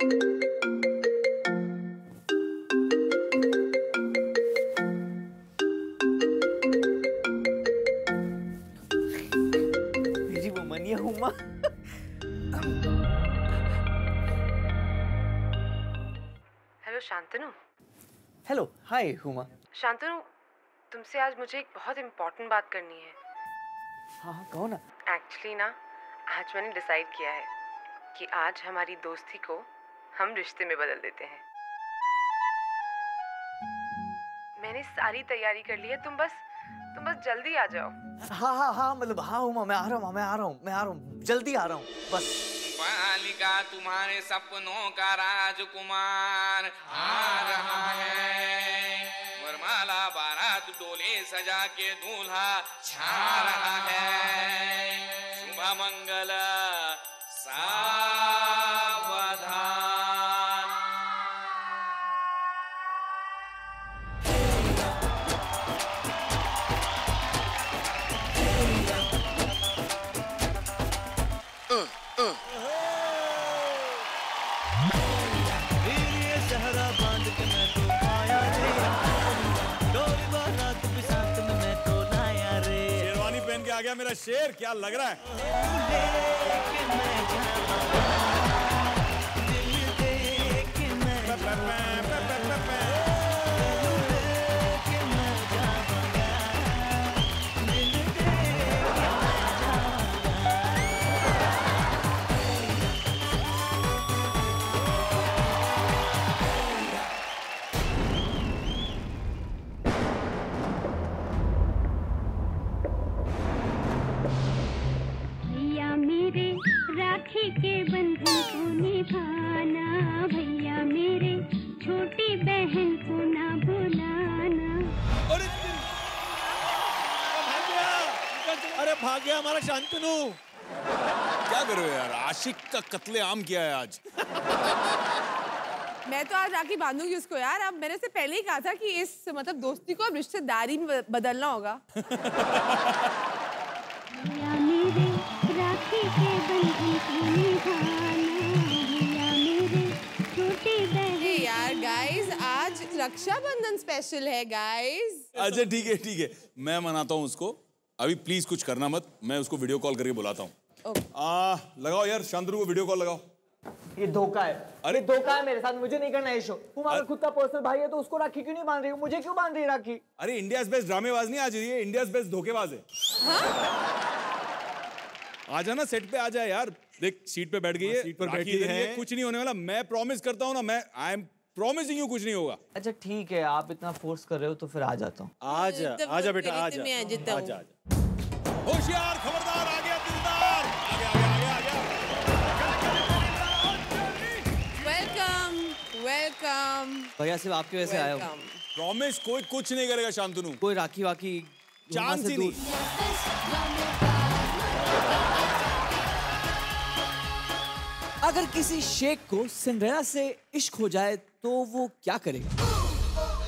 मेरी वो मनिया Huma. Hello Shantanu. Hello, हाय हुमा। शांतनु, तुमसे आज मुझे एक बहुत इम्पोर्टेंट बात करनी है। हाँ हाँ, कहो ना। एक्चुअली ना, आज मैंने डिसाइड किया है कि आज हमारी दोस्ती को हम रिश्ते में बदल देते हैं। मैंने सारी तैयारी कर ली है, तुम बस जल्दी आ जाओ। हाँ हाँ हाँ, मतलब हाँ हुमा, मैं आ रहा हूँ, जल्दी आ रहा हूँ, बस। बालिका तुम्हारे सपनों का राजकुमार आ रहा है, वरमाला बारात डोले सजा के दूल्हा छा रहा है, शुभ मंगल सावधान। शेरवानी पहन के आ गया मेरा शेर, क्या लग रहा है? राखी के बंधन को निभाना, भैया मेरे छोटी बहन को ना भुलाना। अरे भाग गया हमारा शांतनु। क्या करो यार, आशिक का कत्लेआम किया है आज। मैं तो आज राखी बांधूंगी उसको यार। अब मैंने से पहले ही कहा था कि इस मतलब दोस्ती को अब रिश्तेदारी में बदलना होगा। भैया मेरे राखी के बंधन को निभाना, भैया मेरे छोटी बहन। यार गाइस, आज रक्षाबंधन स्पेशल है गाइस। अच्छा ठीक है, मैं मनाता हूँ उसको। अभी प्लीज कुछ करना मत, मैं उसको वीडियो कॉल करके बुलाता हूँ। लगाओ यार, शांतनु को वीडियो कॉल लगाओ। ये धोखा है। अरे धोखा है मेरे साथ, मुझे नहीं करना है शो। हुमा का खुद का पर्सनल भाई है तो उसको राखी क्यों नहीं बांध रही हो? मुझे क्यों बांध रही है राखी? अरे इंडिया बेस्ट ड्रामेबाज नहीं, आज ये इंडिया बेस्ट धोखेबाज है। आ जाना सेट पे, आ जाए यार। देख सीट पे बैठ गई है, सीट पर बैठी है, कुछ नहीं होने वाला। मैं प्रॉमिस करता हूँ ना, मैं आई एम प्रॉमिसिंग यू कुछ नहीं होगा। अच्छा ठीक है, आप इतना फोर्स कर रहे हो तो फिर आ जाता हूँ। आजा बेटा, आजा। होशियार, खबरदार, आ गया दिलदार, आ गया। वेलकम। भैया सिर्फ आपकी वजह से आया हूँ। प्रॉमिस कोई कुछ नहीं करेगा शांतनु, कोई राखी वाकी चांस ही नहीं। अगर किसी शेख को सिंड्रेला से इश्क हो जाए तो वो क्या करेगा?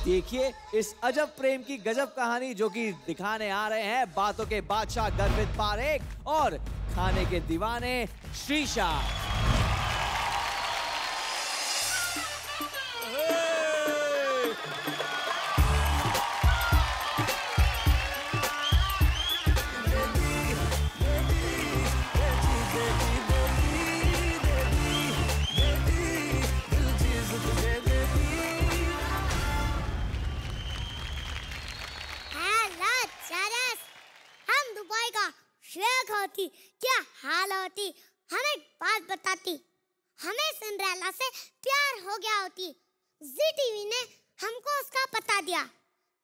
देखिए इस अजब प्रेम की गजब कहानी, जो कि दिखाने आ रहे हैं बातों के बादशाह गर्वित पारेख और खाने के दीवाने श्रीशा। होती क्या हाल होती, हमें बात बताती, हमें सिंड्रेला से प्यार हो गया होती। जी टीवी ने हमको उसका पता दिया,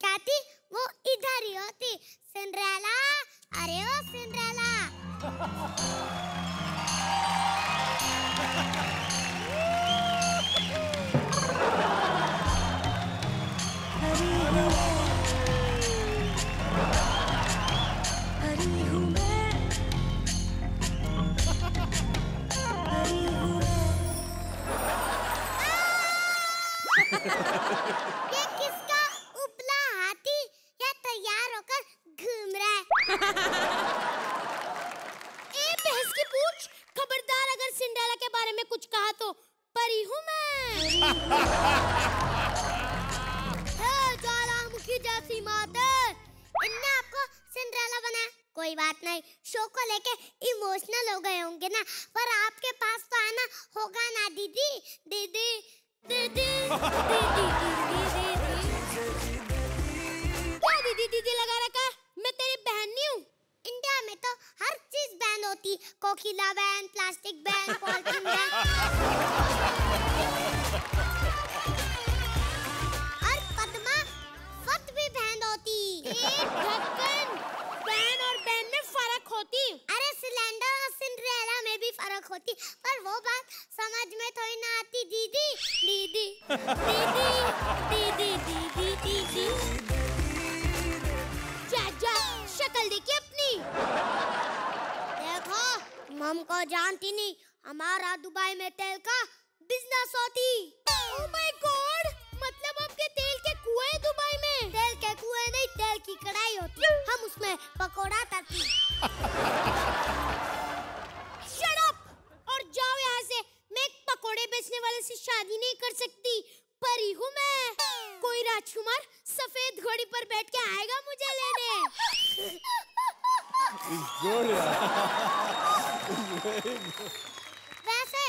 कहती वो इधर ही होती। सिंड्रेला, अरे ओ सिंड्रेला। ये किसका उपला हाथी या तैयार होकर घूम रहा है? ए भैंस की पूंछ, खबरदार अगर सिंड्रेला के बारे में कुछ कहा तो पर परी हूँ मैं। ज्वालामुखी जैसी माता, इनने आपको सिंड्रेला बनाया। कोई बात नहीं, शो को लेके इमोशनल हो गए होंगे ना, पर आपके पास तो आना होगा ना दीदी। दीदी दीदी दीदी क्या दीदी दीदी लगा रखा है? मैं तेरी बहन नहीं हूँ। इंडिया में तो हर चीज बैन होती, Kokila ban, plastic ban, polythene ban, और पद्मा फत भी बैन होती। ढक्कन, बैन और बैन में फर्क होती। अरे सिलेंडर और सिंड्रेला में भी फर्क होती, पर वो बात समझ में थोड़ी ना आती दीदी। दीदी दीदी दीदी दीदी दीदी जा शक्ल देखिए अपनी। देखो मम को जानती नहीं, हमारा दुबई में तेल का बिजनेस होती। ओह माय गॉड, मतलब आपके तेल के कुएं दुबई में? तेल के कुएं नहीं, तेल की कढ़ाई होती, हम उसमें पकोड़ा तलती। शट अप और जाओ यहाँ से। मैं एक पकोड़े बेचने वाले से शादी नहीं कर सकती, परी हूँ मैं। कोई राजकुमार सफेद घोड़ी पर बैठ के आएगा मुझे लेने। वैसे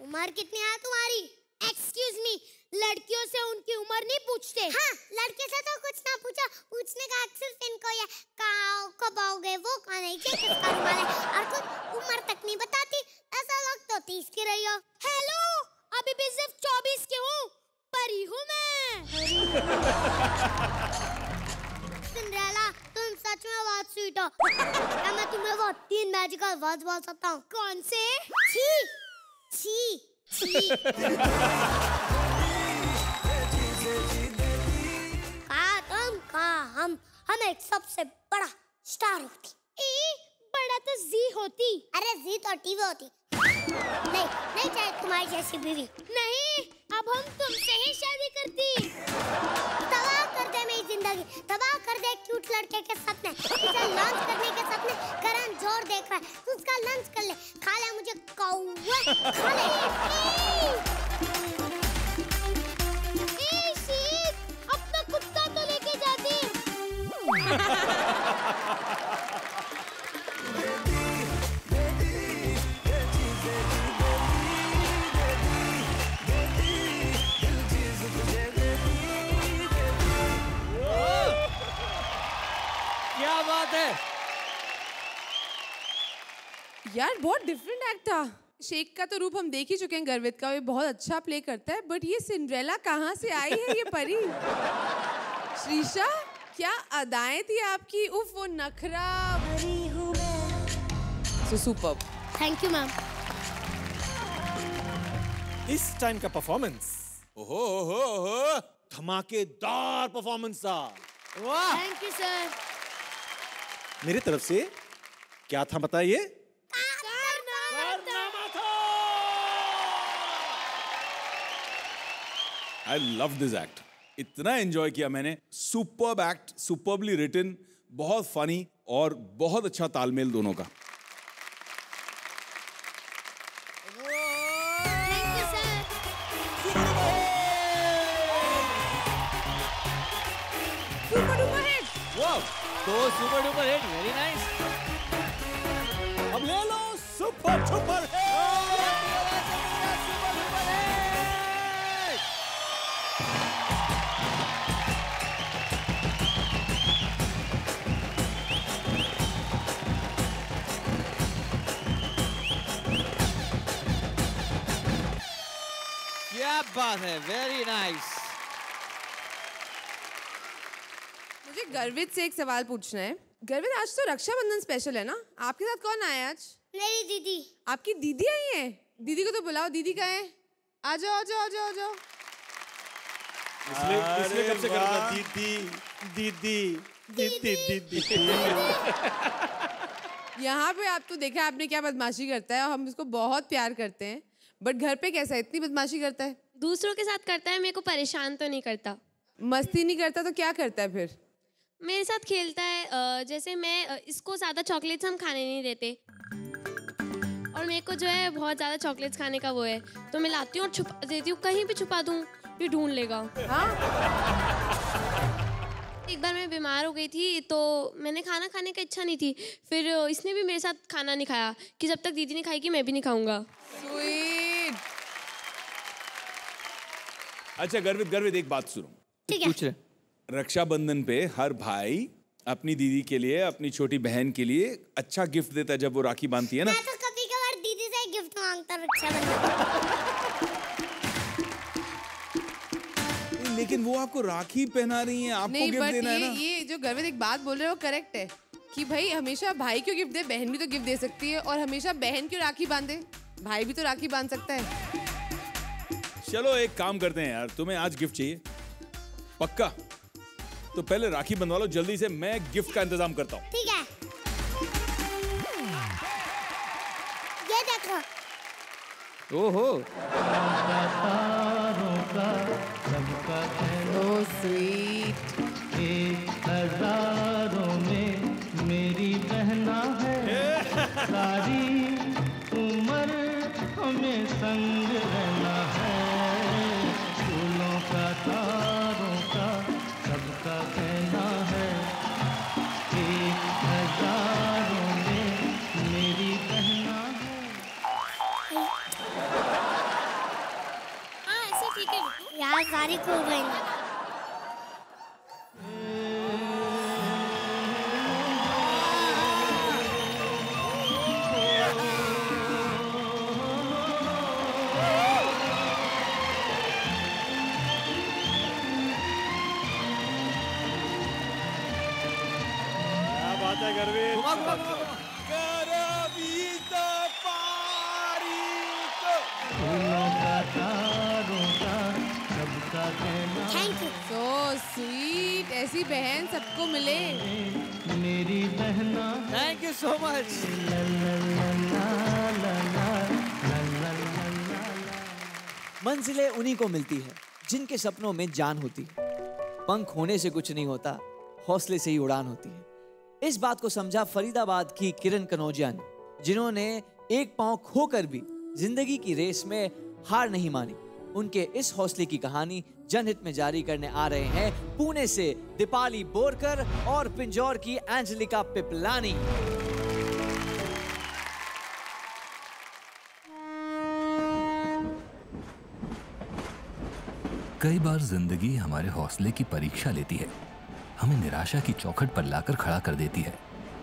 उम्र कितनी है तुम्हारी? एक्सक्यूज मी, लड़कियों से उनकी उम्र नहीं पूछते। हाँ, लड़के से तो कुछ ना पूछो, पूछने का सिर्फ इनको ये कहाँ कब आओगे, वो कहाँ नहीं किसका रुमाल है, और कुछ उम्र तक नहीं बताती। ऐसा लग तो 30 की रही हो। हेलो, अभी भी सिर्फ 24 की हूँ, परी हूँ मैं। सिंड्रेला, तुम सच में बहुत स्वीट हो। क्या मैं तुम्हें वो 3 मैजिकल वर्ड्स बोल सकता हूँ? कौन से? छी छी छी। कहा तुम, कहा हम एक सबसे बड़ा स्टार होती। बड़ा तो जी होती। अरे जी तो टीवी होती। नहीं नहीं चाहिए तुम्हारी जैसी बीवी। नहीं, अब हम तुमसे ही शादी करती। तबाह कर दे मेरी जिंदगी, तबाह कर दे क्यूट लड़के के सपने। इसे लॉन्च करने के सपने करण जोर देख रहा है, तू उसका लंच कर ले। खा ले मुझे कौवा, खा ले। शीत, अपना कुत्ता तो लेके जाती। क्या बात है यार, बहुत डिफरेंट एक्ट था। शेख का तो रूप हम देख ही चुके हैं, गर्वित का, ये बहुत अच्छा प्ले करता है, बट ये सिंड्रेला कहाँ से आई है ये परी? श्रीशा, क्या अदाएं थी आपकी, उफ वो नखरा। सो सुपर्ब। Thank you ma'am. इस टाइम का परफॉर्मेंस ओहो धमाकेदार परफॉर्मेंस था। वाह, थैंक यू सर। मेरी तरफ से क्या था बताइए? आई लव दिस एक्ट, इतना एंजॉय किया मैंने। सुपर्ब एक्ट, सुपर्बली रिटन, बहुत फनी और बहुत अच्छा तालमेल दोनों का। Thank you sir. Super duper hit. वाह, तो super duper hit, very nice. अब ले लो सुपर डुपर हिट। क्या बात है, वेरी नाइस। मुझे गर्वित से एक सवाल पूछना है। गर्वित, आज तो रक्षाबंधन स्पेशल है ना, आपके साथ कौन आया आज? मेरी दीदी। आपकी दीदी आई है? दीदी को तो बुलाओ, दीदी कहाँ है? आ जाओ आ जाओ आ जाओ आ जाओ। इसलिए कब से कर रहा था दीदी दीदी दीदी दीदी। यहाँ पे आप तो देखा आपने क्या बदमाशी करता है, और हम इसको बहुत प्यार करते हैं, बट घर पे कैसा इतनी बदमाशी करता है? दूसरों के साथ करता है, मेरे को परेशान तो नहीं करता। मस्ती नहीं करता तो क्या करता है फिर? मेरे साथ खेलता है। जैसे मैं इसको ज़्यादा चॉकलेट्स हम खाने नहीं देते, और और मेरे को जो है बहुत ज़्यादा चॉकलेट्स खाने का वो है, तो मैं लाती हूँ और छुपा देती हूँ, कहीं भी छुपा दूँ ये ढूंढ लेगा। हाँ? एक बार मैं बीमार हो गई थी तो मैंने खाना खाने का इच्छा नहीं थी, फिर इसने भी मेरे साथ खाना नहीं खाया कि जब तक दीदी नहीं खाएगी मैं भी नहीं खाऊंगा। स्वीट। अच्छा गर्वित एक बात सुनो। ठीक है। पूछ रहे रक्षाबंधन पे हर भाई अपनी दीदी के लिए, अपनी छोटी बहन के लिए अच्छा गिफ्ट देता है जब वो राखी बांधती है ना। मैं तो कभी कभार दीदी से गिफ्ट मांगता रक्षाबंधन। लेकिन वो आपको राखी पहना रही है, आपको नहीं, गिफ्ट बट देना है ना। ये जो गर्वित एक बात बोल रहे हो करेक्ट है कि भाई हमेशा भाई क्यों गिफ्ट दे, बहन भी तो गिफ्ट दे सकती है, और हमेशा बहन क्यों राखी बांधे, भाई भी तो राखी बांध सकता है। चलो एक काम करते हैं यार, तुम्हें आज गिफ्ट चाहिए पक्का? तो पहले राखी बंधवा लो जल्दी से, मैं गिफ्ट का इंतजाम करता हूँ। ठीक है, ये देखो। ओहो ओह स्वीट। एक हजारों में मेरी बहना है, सारी उम्र हमें संग रहना है, फूलों का तारों का सबका कहना है, एक हजारों में मेरी बहना है। हाँ ऐसे ठीक है यार, सारी खोल रही है। क्या बात है गर्वित। फूलों का तारों का सबका कहना थैंक यू। सो स्वीट, ऐसी बहन सबको मिले। मेरी बहना थैंक यू सो मच। मंजिलें उन्हीं को मिलती है जिनके सपनों में जान होती है। पंख होने से कुछ नहीं होता, हौसले से ही उड़ान होती है। इस बात को समझा फरीदाबाद की किरण कनौजिया ने, जिन्होंने एक पांव खोकर भी जिंदगी की रेस में हार नहीं मानी। उनके इस हौसले की कहानी जनहित में जारी करने आ रहे हैं पुणे से दीपाली बोरकर और पिंजौर की एंजेलिका पिपलानी। कई बार जिंदगी हमारे हौसले की परीक्षा लेती है, हमें निराशा की चौखट पर लाकर खड़ा कर देती है,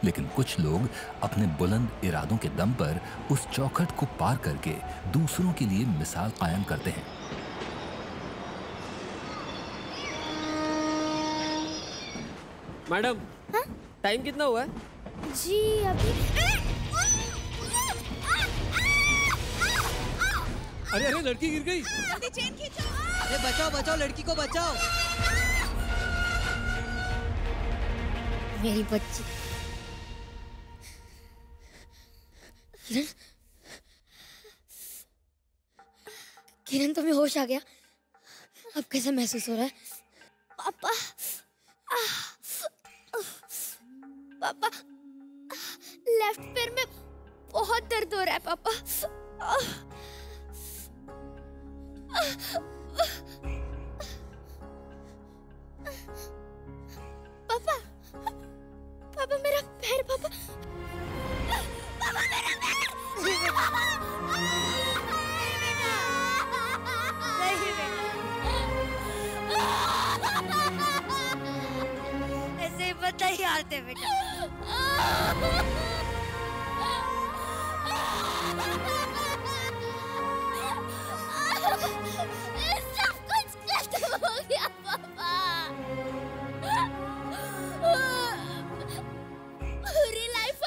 लेकिन कुछ लोग अपने बुलंद इरादों के दम पर उस चौखट को पार करके दूसरों के लिए मिसाल कायम करते हैं। मैडम, टाइम कितना हुआ है? जी अभी अरे अरे लड़की गिर गई। जल्दी चेन खींचो। अरे बचाओ बचाओ, लड़की को बचाओ। मेरी बच्ची किरण, किरण तुम्हें होश आ गया? अब कैसे महसूस हो रहा है? पापा, पापा, लेफ्ट पैर में बहुत दर्द हो रहा है पापा। पापा, पापा मेरा पैर, पापा, पापा मेरा पैर, नहीं बेटा, ऐसे मत ही हारते बेटा। सब कुछ खत्म हो गया पापा। पूरी लाइफ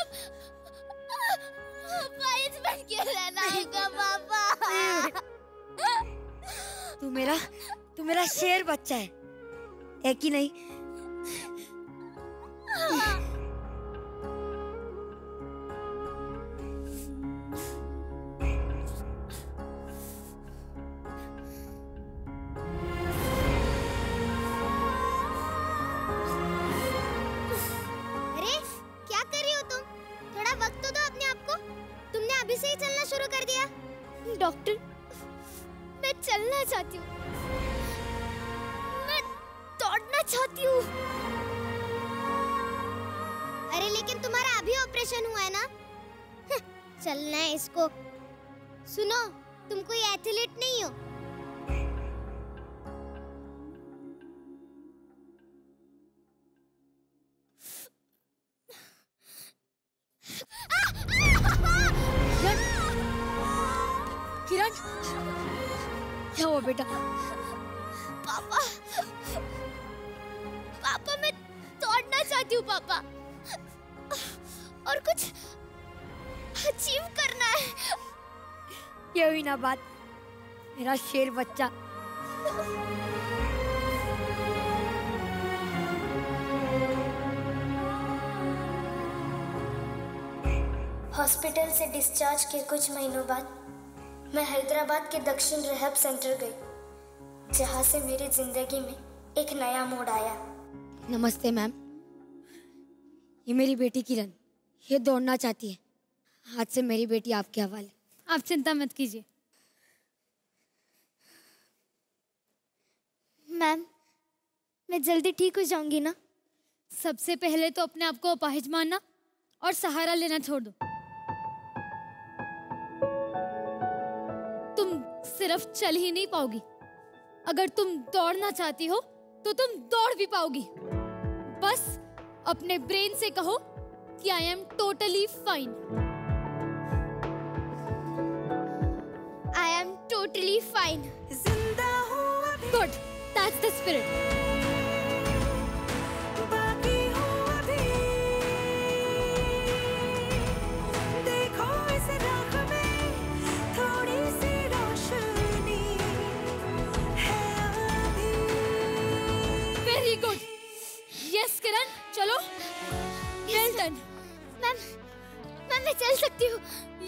वाइस बन के रहना होगा पापा। तू मेरा शेर बच्चा है कि नहीं? चलना चाहती हूँ, मैं दौड़ना चाहती हूँ। अरे लेकिन तुम्हारा अभी ऑपरेशन हुआ है ना? चलना है इसको। सुनो, तुम कोई एथलीट नहीं हो। किरण, क्या हुआ बेटा? पापा, पापा मैं दौड़ना चाहती हूँ पापा, और कुछ अचीव करना है। ये हुई ना बात, मेरा शेर बच्चा। हॉस्पिटल से डिस्चार्ज के कुछ महीनों बाद मैं हैदराबाद के दक्षिण रिहैब सेंटर गई, जहां से मेरी जिंदगी में एक नया मोड़ आया। नमस्ते मैम, ये मेरी बेटी किरण, ये दौड़ना चाहती है। आज से मेरी बेटी आपके हवाले। आप चिंता मत कीजिए। मैम, मैं जल्दी ठीक हो जाऊंगी ना? सबसे पहले तो अपने आप को अपाहिज मानना और सहारा लेना छोड़ दो। तुम सिर्फ चल ही नहीं पाओगी, अगर तुम दौड़ना चाहती हो तो तुम दौड़ भी पाओगी। बस अपने ब्रेन से कहो कि I am totally fine. I am totally fine. Good, that's the spirit. Yes Kiran, चलो। Well done. मैम, मैं चल सकती हूँ।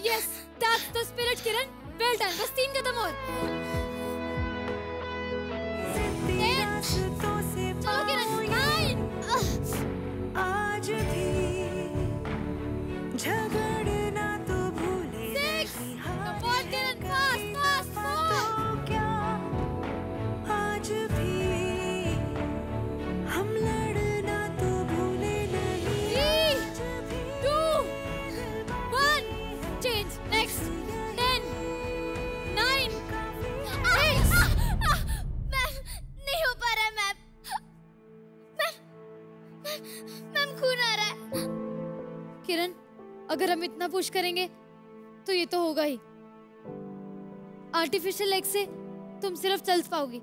Yes, that's the spirit Kiran. Well done. बस 3 कदम और। चलो किरण। 9। आज भी झगड़ना तो भूले 6। Come on Kiran, fast fast fast. क्या आज भी हम लड़ना तो भूले नहीं। 3, 2, 1, चेंज। नेक्स्ट। 10, 9, 8। मैम, नहीं हो पा रहा है मैम। मैम, खून आ रहा है। किरण, अगर हम इतना पुश करेंगे तो ये तो होगा ही। आर्टिफिशियल लेग से तुम सिर्फ चल पाओगी।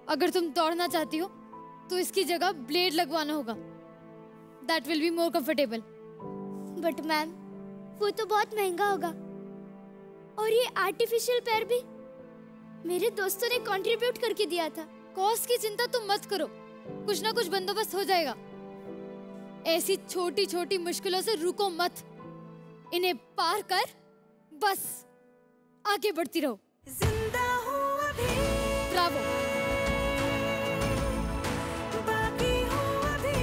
अगर तुम दौड़ना चाहती हो तो इसकी जगह ब्लेड लगवाना होगा। That will be more comfortable. But ma'am, वो तो बहुत महंगा होगा, और ये आर्टिफिशियल पैर भी मेरे दोस्तों ने कंट्रीब्यूट करके दिया था। कॉस्ट की चिंता तुम मत करो, कुछ ना कुछ बंदोबस्त हो जाएगा। ऐसी छोटी छोटी मुश्किलों से रुको मत, इन्हें पार कर बस आगे बढ़ती रहो। जिंदा हूँ अभी, ब्रावो। बाकी हूँ अभी।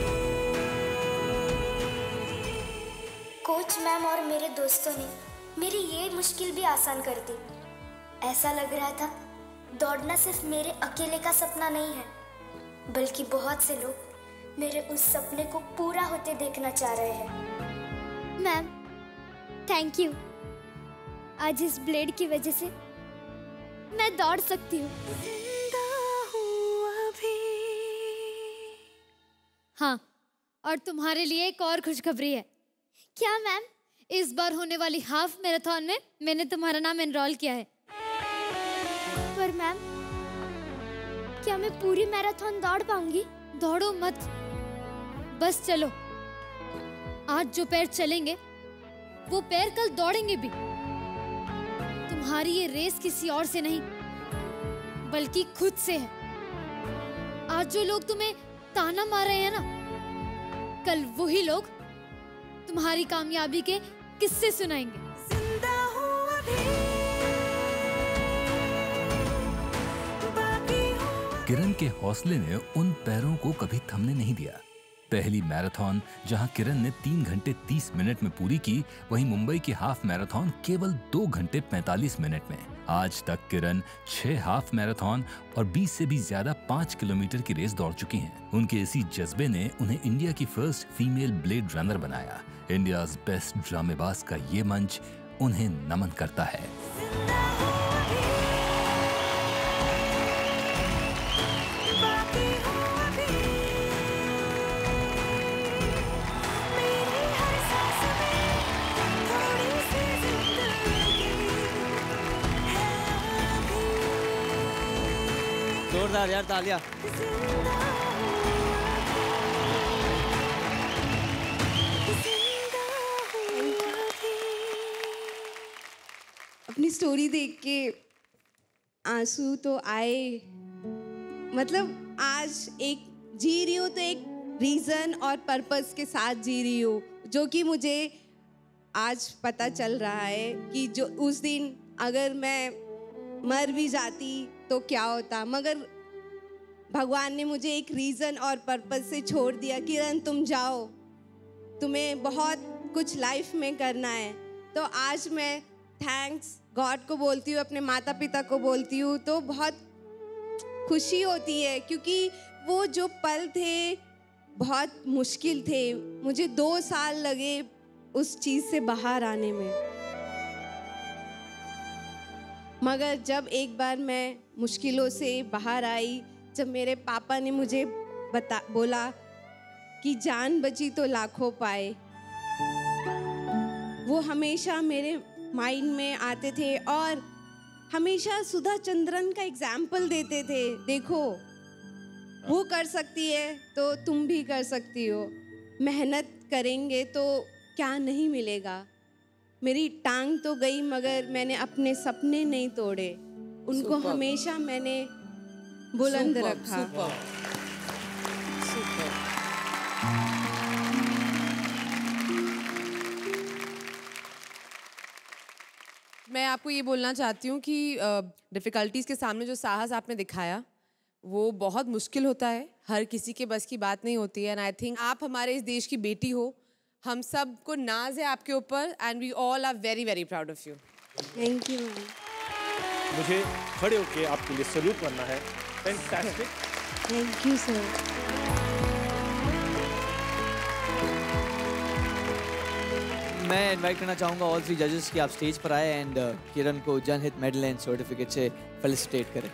कोच मैम और मेरे दोस्तों ने मेरी ये मुश्किल भी आसान कर दी। ऐसा लग रहा था दौड़ना सिर्फ मेरे अकेले का सपना नहीं है, बल्कि बहुत से लोग मेरे उस सपने को पूरा होते देखना चाह रहे हैं। Ma'am, thank you. आज इस ब्लेड की वजह से मैं दौड़ सकती हूँ। हाँ, और तुम्हारे लिए एक और खुशखबरी है। क्या मैम? इस बार होने वाली हाफ मैराथन में मैंने तुम्हारा नाम एनरोल किया है। पर मैम, क्या मैं पूरी मैराथन दौड़ पाऊंगी? दौड़ो मत, बस चलो। आज जो पैर चलेंगे वो पैर कल दौड़ेंगे भी। तुम्हारी ये रेस किसी और से नहीं बल्कि खुद से है। आज जो लोग तुम्हें ताना मार रहे हैं ना, कल वही लोग तुम्हारी कामयाबी के किस्से सुनाएंगे। जिंदा हूँ अभी, बाकी हूँ। किरण के हौसले ने उन पैरों को कभी थमने नहीं दिया। पहली मैराथन जहां किरण ने 3 घंटे 30 मिनट में पूरी की, वहीं मुंबई की हाफ मैराथन केवल 2 घंटे 45 मिनट में। आज तक किरण 6 हाफ मैराथन और 20 से भी ज्यादा 5 किलोमीटर की रेस दौड़ चुकी हैं। उनके इसी जज्बे ने उन्हें इंडिया की फर्स्ट फीमेल ब्लेड रनर बनाया। इंडियाज बेस्ट ड्रामेबाज का ये मंच उन्हें नमन करता है। जोरदार यार, तालियां। अपनी स्टोरी देख के आंसू तो आए। मतलब आज एक जी रही हूँ तो एक रीजन और पर्पस के साथ जी रही हूँ, जो कि मुझे आज पता चल रहा है कि जो उस दिन अगर मैं मर भी जाती तो क्या होता, मगर भगवान ने मुझे एक रीज़न और पर्पस से छोड़ दिया। किरण तुम जाओ, तुम्हें बहुत कुछ लाइफ में करना है। तो आज मैं थैंक्स गॉड को बोलती हूँ, अपने माता पिता को बोलती हूँ, तो बहुत खुशी होती है क्योंकि वो जो पल थे बहुत मुश्किल थे। मुझे 2 साल लगे उस चीज़ से बाहर आने में, मगर जब एक बार मैं मुश्किलों से बाहर आई, जब मेरे पापा ने मुझे बोला कि जान बची तो लाखों पाए, वो हमेशा मेरे माइंड में आते थे और हमेशा सुधा चंद्रन का एग्जाम्पल देते थे। देखो वो कर सकती है तो तुम भी कर सकती हो, मेहनत करेंगे तो क्या नहीं मिलेगा। मेरी टांग तो गई मगर मैंने अपने सपने नहीं तोड़े, उनको हमेशा मैंने बुलंद रखा। मैं आपको ये बोलना चाहती हूँ कि डिफ़िकल्टीज़ के सामने जो साहस आपने दिखाया वो बहुत मुश्किल होता है, हर किसी के बस की बात नहीं होती है। एंड आई थिंक आप हमारे इस देश की बेटी हो, हम सब को नाज है आपके ऊपर, and we all are very very proud of you. Thank you. मुझे खड़े होके आपके लिए सैल्यूट करना है। फैंटास्टिक। Thank you sir. मैं इनवाइट करना चाहूँगा ऑल 3 जजेस कि आप स्टेज पर आए एंड किरण को जनहित मेडल एंड सर्टिफिकेट से फेलिसिटेट करें।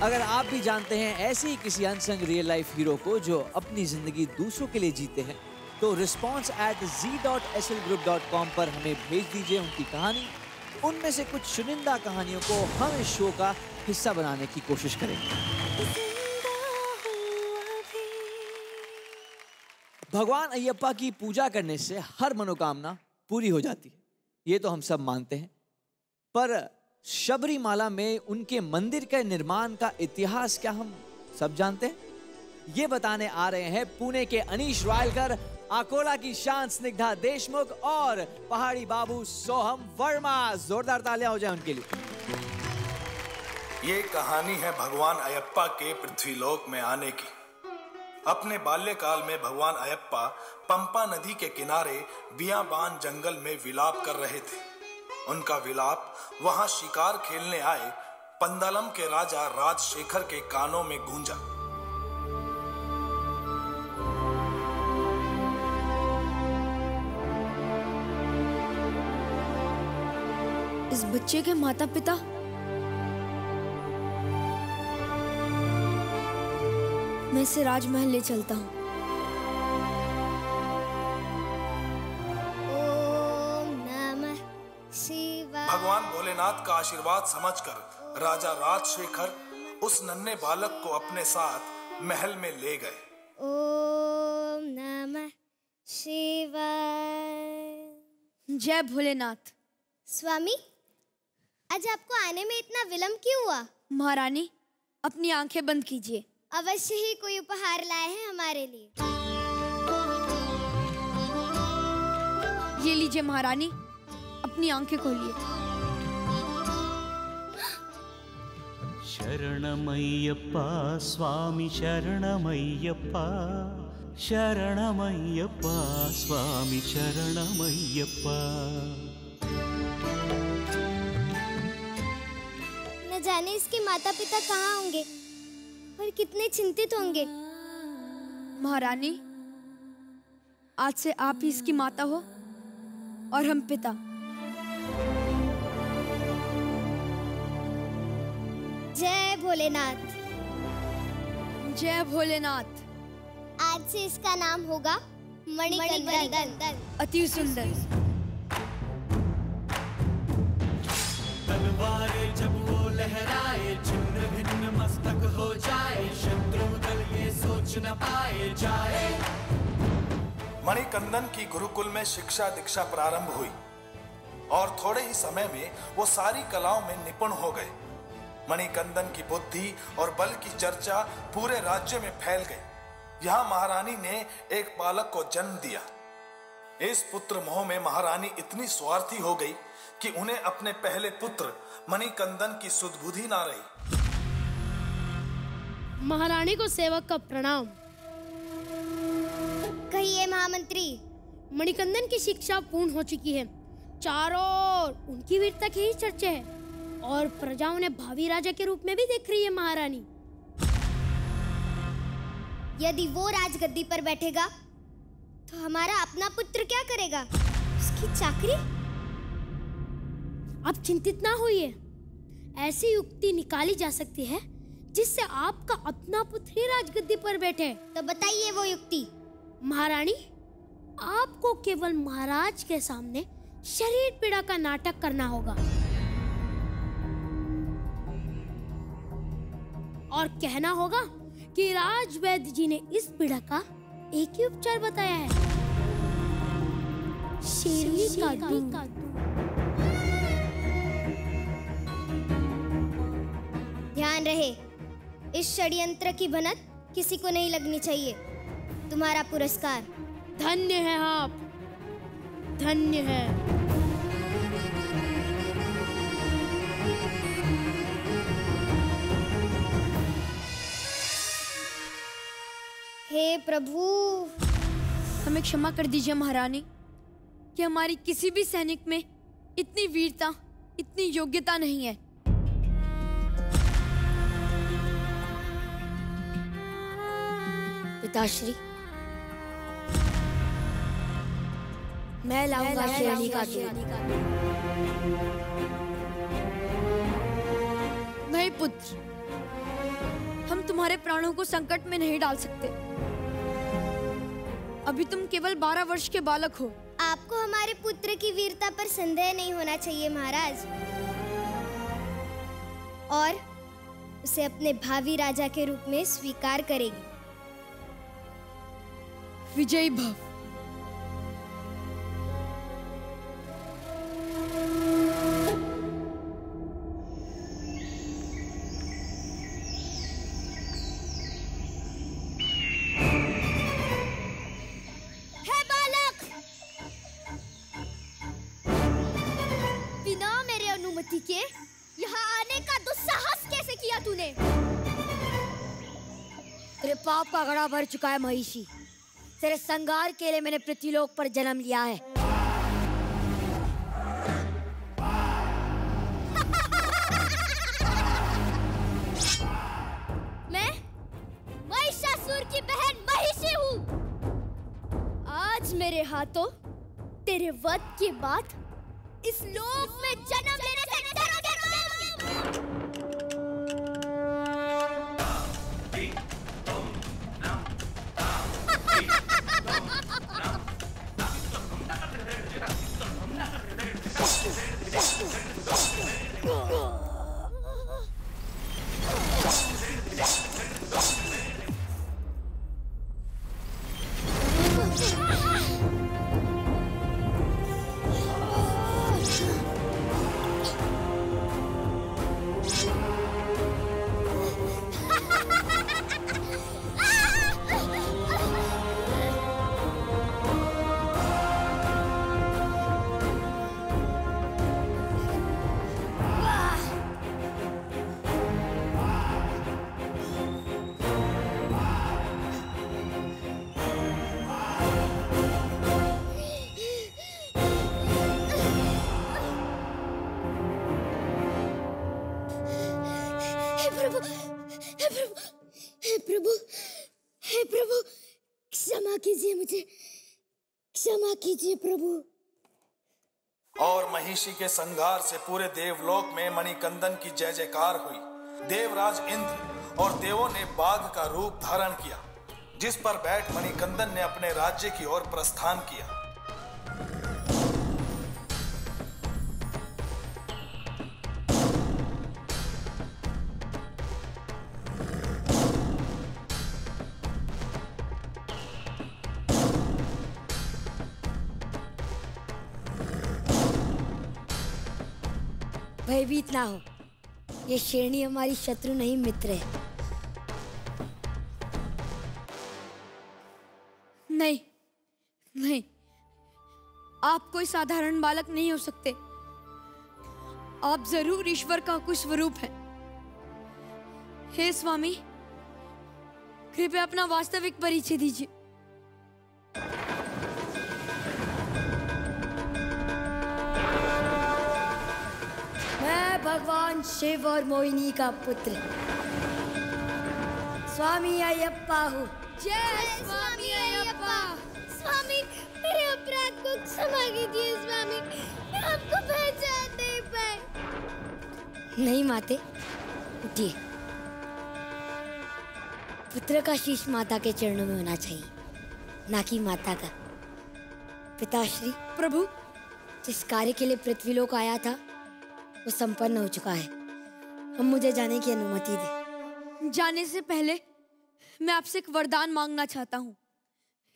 अगर आप भी जानते हैं ऐसे ही किसी अनसंग रियल लाइफ हीरो को जो अपनी जिंदगी दूसरों के लिए जीते हैं, तो response@z.slgroup.com पर हमें भेज दीजिए उनकी कहानी। उनमें से कुछ चुनिंदा कहानियों को हम इस शो का हिस्सा बनाने की कोशिश करेंगे। भगवान अयप्पा की पूजा करने से हर मनोकामना पूरी हो जाती है, ये तो हम सब मानते हैं। पर शबरीमाला में उनके मंदिर के निर्माण का इतिहास क्या हम सब जानते हैं? ये बताने आ रहे हैं पुणे के अनीश रायलकर, अकोला की शान स्निग्धा देशमुख और पहाड़ी बाबू सोहम वर्मा। जोरदार तालियां हो जाए उनके लिए। ये कहानी है भगवान अयप्पा के पृथ्वीलोक में आने की। अपने बाल्यकाल में भगवान अयप्पा पंपा नदी के किनारे बियाबान जंगल में विलाप कर रहे थे। उनका विलाप वहां शिकार खेलने आए पंदालम के राजा राजशेखर के कानों में गूंजा। इस बच्चे के माता पिता मैं इसे राजमहल ले चलता हूँ। ओम नमः शिवाय। भगवान भोलेनाथ का आशीर्वाद समझकर राजा राजशेखर उस नन्हे बालक को अपने साथ महल में ले गए। ओम नमः शिवाय। जय भोलेनाथ। स्वामी, आज आपको आने में इतना विलंब क्यों हुआ? महारानी, अपनी आंखें बंद कीजिए। अवश्य ही कोई उपहार लाए हैं हमारे लिए। ये लीजिए महारानी, अपनी आंखें खोलिए। शरणमय्यप्पा स्वामी शरणमय्यप्पा शरणमय्यप्पा स्वामी शरणमय्यप्पा। न जाने इसके माता पिता कहाँ होंगे और कितने चिंतित होंगे। महारानी, आज से आप ही इसकी माता हो और हम पिता। जय भोलेनाथ। जय भोलेनाथ। आज से इसका नाम होगा मणिकंदन। अति सुंदर। तलवारें जब वो लहराए, छिन्न भिन्न मस्तक हो जाए, शत्रु दल ये सोच न पाए जाए। मणिकंदन की गुरुकुल में शिक्षा दीक्षा प्रारंभ हुई और थोड़े ही समय में वो सारी कलाओं में निपुण हो गए। मणिकंदन की बुद्धि और बल की चर्चा पूरे राज्य में फैल गई। यहाँ महारानी ने एक बालक को जन्म दिया। इस पुत्र मोह में महारानी इतनी स्वार्थी हो गई कि उन्हें अपने पहले पुत्र मणिकंदन की सुधबुद्धि ना रही। महारानी को सेवक का प्रणाम। कहिए महामंत्री। मणिकंदन की शिक्षा पूर्ण हो चुकी है। चारों ओर उनकी वीरता की ही चर्चा है और प्रजा उन्हें भावी राजा के रूप में भी देख रही है। महारानी, यदि वो राजगद्दी पर बैठेगा तो हमारा अपना पुत्र क्या करेगा? उसकी चाकरी? आप चिंतित ना होइए। ऐसी युक्ति निकाली जा सकती है जिससे आपका अपना पुत्र ही राजगद्दी पर बैठे। तो बताइए वो युक्ति। महारानी, आपको केवल महाराज के सामने शरीर पीड़ा का नाटक करना होगा और कहना होगा कि राजवैद्य जी ने इस पीड़ा का एक ही उपचार बताया है, शेरनी का दूध। ध्यान रहे, इस षड्यंत्र की भनक किसी को नहीं लगनी चाहिए। तुम्हारा पुरस्कार। धन्य है आप, धन्य है। हे प्रभु, हमें क्षमा कर दीजिए महारानी कि हमारी किसी भी सैनिक में इतनी वीरता, इतनी योग्यता नहीं है। पिताश्री, मैं लाऊंगा शेरनी का दूध। नहीं पुत्र, हम तुम्हारे प्राणों को संकट में नहीं डाल सकते। अभी तुम केवल 12 वर्ष के बालक हो। आपको हमारे पुत्र की वीरता पर संदेह नहीं होना चाहिए महाराज, और उसे अपने भावी राजा के रूप में स्वीकार करेगी। विजयी भव। हे बालक, बिना मेरे अनुमति के यहाँ आने का दुस्साहस कैसे किया तूने? तेरे पाप का घड़ा भर चुका है महिषी। तेरे संगार के लिए मैंने पृथ्वीलोक पर जन्म लिया है। मैं महिषासुर की बहन महिषी हूँ। आज मेरे हाथों तेरे वध के बाद इस लोक में जन्म लेने से डरोगे तुम। क्षमा कीजिए मुझे, क्षमा कीजिए प्रभु। और महिषी के संघार से पूरे देवलोक में मणिकंदन की जय जयकार हुई। देवराज इंद्र और देवों ने बाघ का रूप धारण किया, जिस पर बैठ मणिकंदन ने अपने राज्य की ओर प्रस्थान किया। भयभीत ना हो, ये शेरनी हमारी शत्रु नहीं मित्र है। नहीं नहीं, आप कोई साधारण बालक नहीं हो सकते। आप जरूर ईश्वर का कोई स्वरूप है। हे स्वामी, कृपया अपना वास्तविक परिचय दीजिए। मैं भगवान शिव और मोहिनी का पुत्र स्वामी अयप्पा हूँ। जय स्वामी अयप्पा। स्वामी, मेरे अपराध को क्षमा कीजिए स्वामी, मैं आपको पहचान नहीं पाई। नहीं माते, उठिए। पुत्र का शीश माता के चरणों में होना चाहिए, ना कि माता का। पिताश्री, प्रभु, जिस कार्य के लिए पृथ्वीलोक आया था वो संपन्न हो चुका है। हम मुझे जाने की अनुमति दें। जाने से पहले मैं आपसे एक वरदान मांगना चाहता हूँ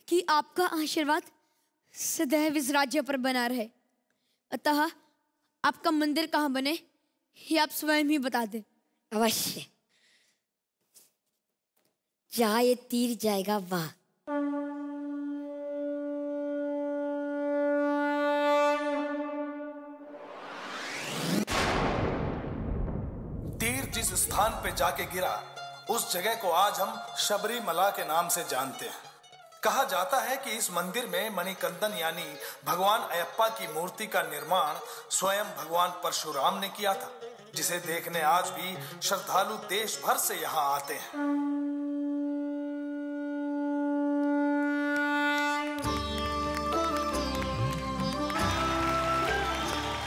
कि आपका आशीर्वाद सदैव इस राज्य पर बना रहे। अतः आपका मंदिर कहाँ बने ये आप स्वयं ही बता दें। अवश्य, जहाँ ये तीर जाएगा वहाँ। तीर जिस स्थान पे जाके गिरा उस जगह को आज हम शबरीमला के नाम से जानते हैं। कहा जाता है कि इस मंदिर में मणिकंदन यानी भगवान अयप्पा की मूर्ति का निर्माण स्वयं भगवान परशुराम ने किया था, जिसे देखने आज भी श्रद्धालु देश भर से यहाँ आते हैं।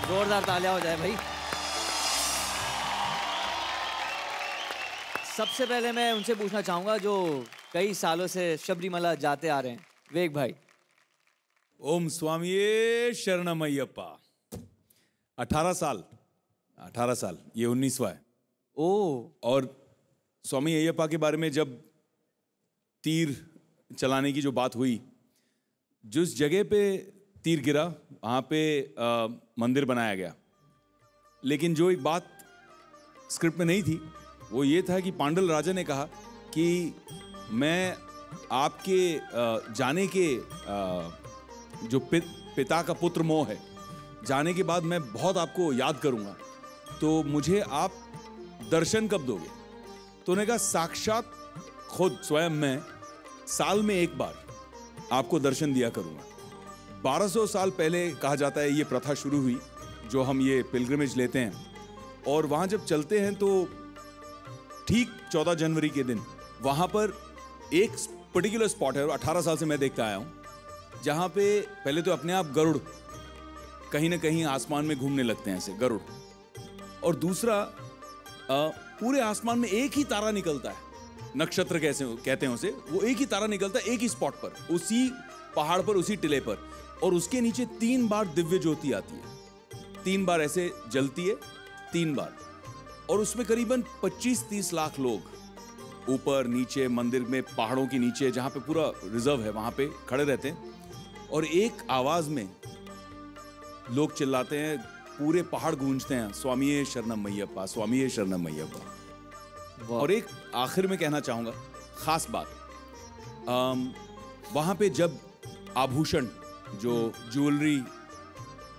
जोरदार तालियां हो जाए भाई। सबसे पहले मैं उनसे पूछना चाहूंगा जो कई सालों से शबरीमला जाते आ रहे हैं, वेग भाई। ओम स्वामीये शरणमय्यप्पा। 18 साल, ये 19वां है। और स्वामी अय्यप्पा के बारे में जब तीर चलाने की जो बात हुई, जिस जगह पे तीर गिरा वहाँ पे मंदिर बनाया गया। लेकिन जो एक बात स्क्रिप्ट में नहीं थी वो ये था कि पांडल राजा ने कहा कि मैं आपके जाने के जो पिता का पुत्र मोह है, जाने के बाद मैं बहुत आपको याद करूँगा, तो मुझे आप दर्शन कब दोगे? तो उन्होंने कहा साक्षात खुद स्वयं मैं साल में एक बार आपको दर्शन दिया करूँगा। 1200 साल पहले कहा जाता है ये प्रथा शुरू हुई, जो हम ये पिलग्रिमेज लेते हैं। और वहाँ जब चलते हैं तो ठीक 14 जनवरी के दिन वहाँ पर एक पर्टिकुलर स्पॉट है, और 18 साल से मैं देखता आया हूँ, जहाँ पे पहले तो अपने आप गरुड़ कहीं ना कहीं आसमान में घूमने लगते हैं ऐसे गरुड़, और दूसरा पूरे आसमान में एक ही तारा निकलता है, नक्षत्र कैसे कहते हैं उसे, वो एक ही तारा निकलता है एक ही स्पॉट पर, उसी पहाड़ पर, उसी टिले पर, और उसके नीचे 3 बार दिव्य ज्योति आती है, 3 बार ऐसे जलती है, 3 बार, और उसमें करीबन 25-30 लाख लोग ऊपर नीचे मंदिर में पहाड़ों के नीचे जहां पे पूरा रिजर्व है वहां पे खड़े रहते हैं, और एक आवाज में लोग चिल्लाते हैं, पूरे पहाड़ गूंजते हैं, स्वामीये शरणमय्यप्पा, स्वामीये शरणमय्यप्पा। और एक आखिर में कहना चाहूंगा खास बात, वहां पे जब आभूषण जो ज्वेलरी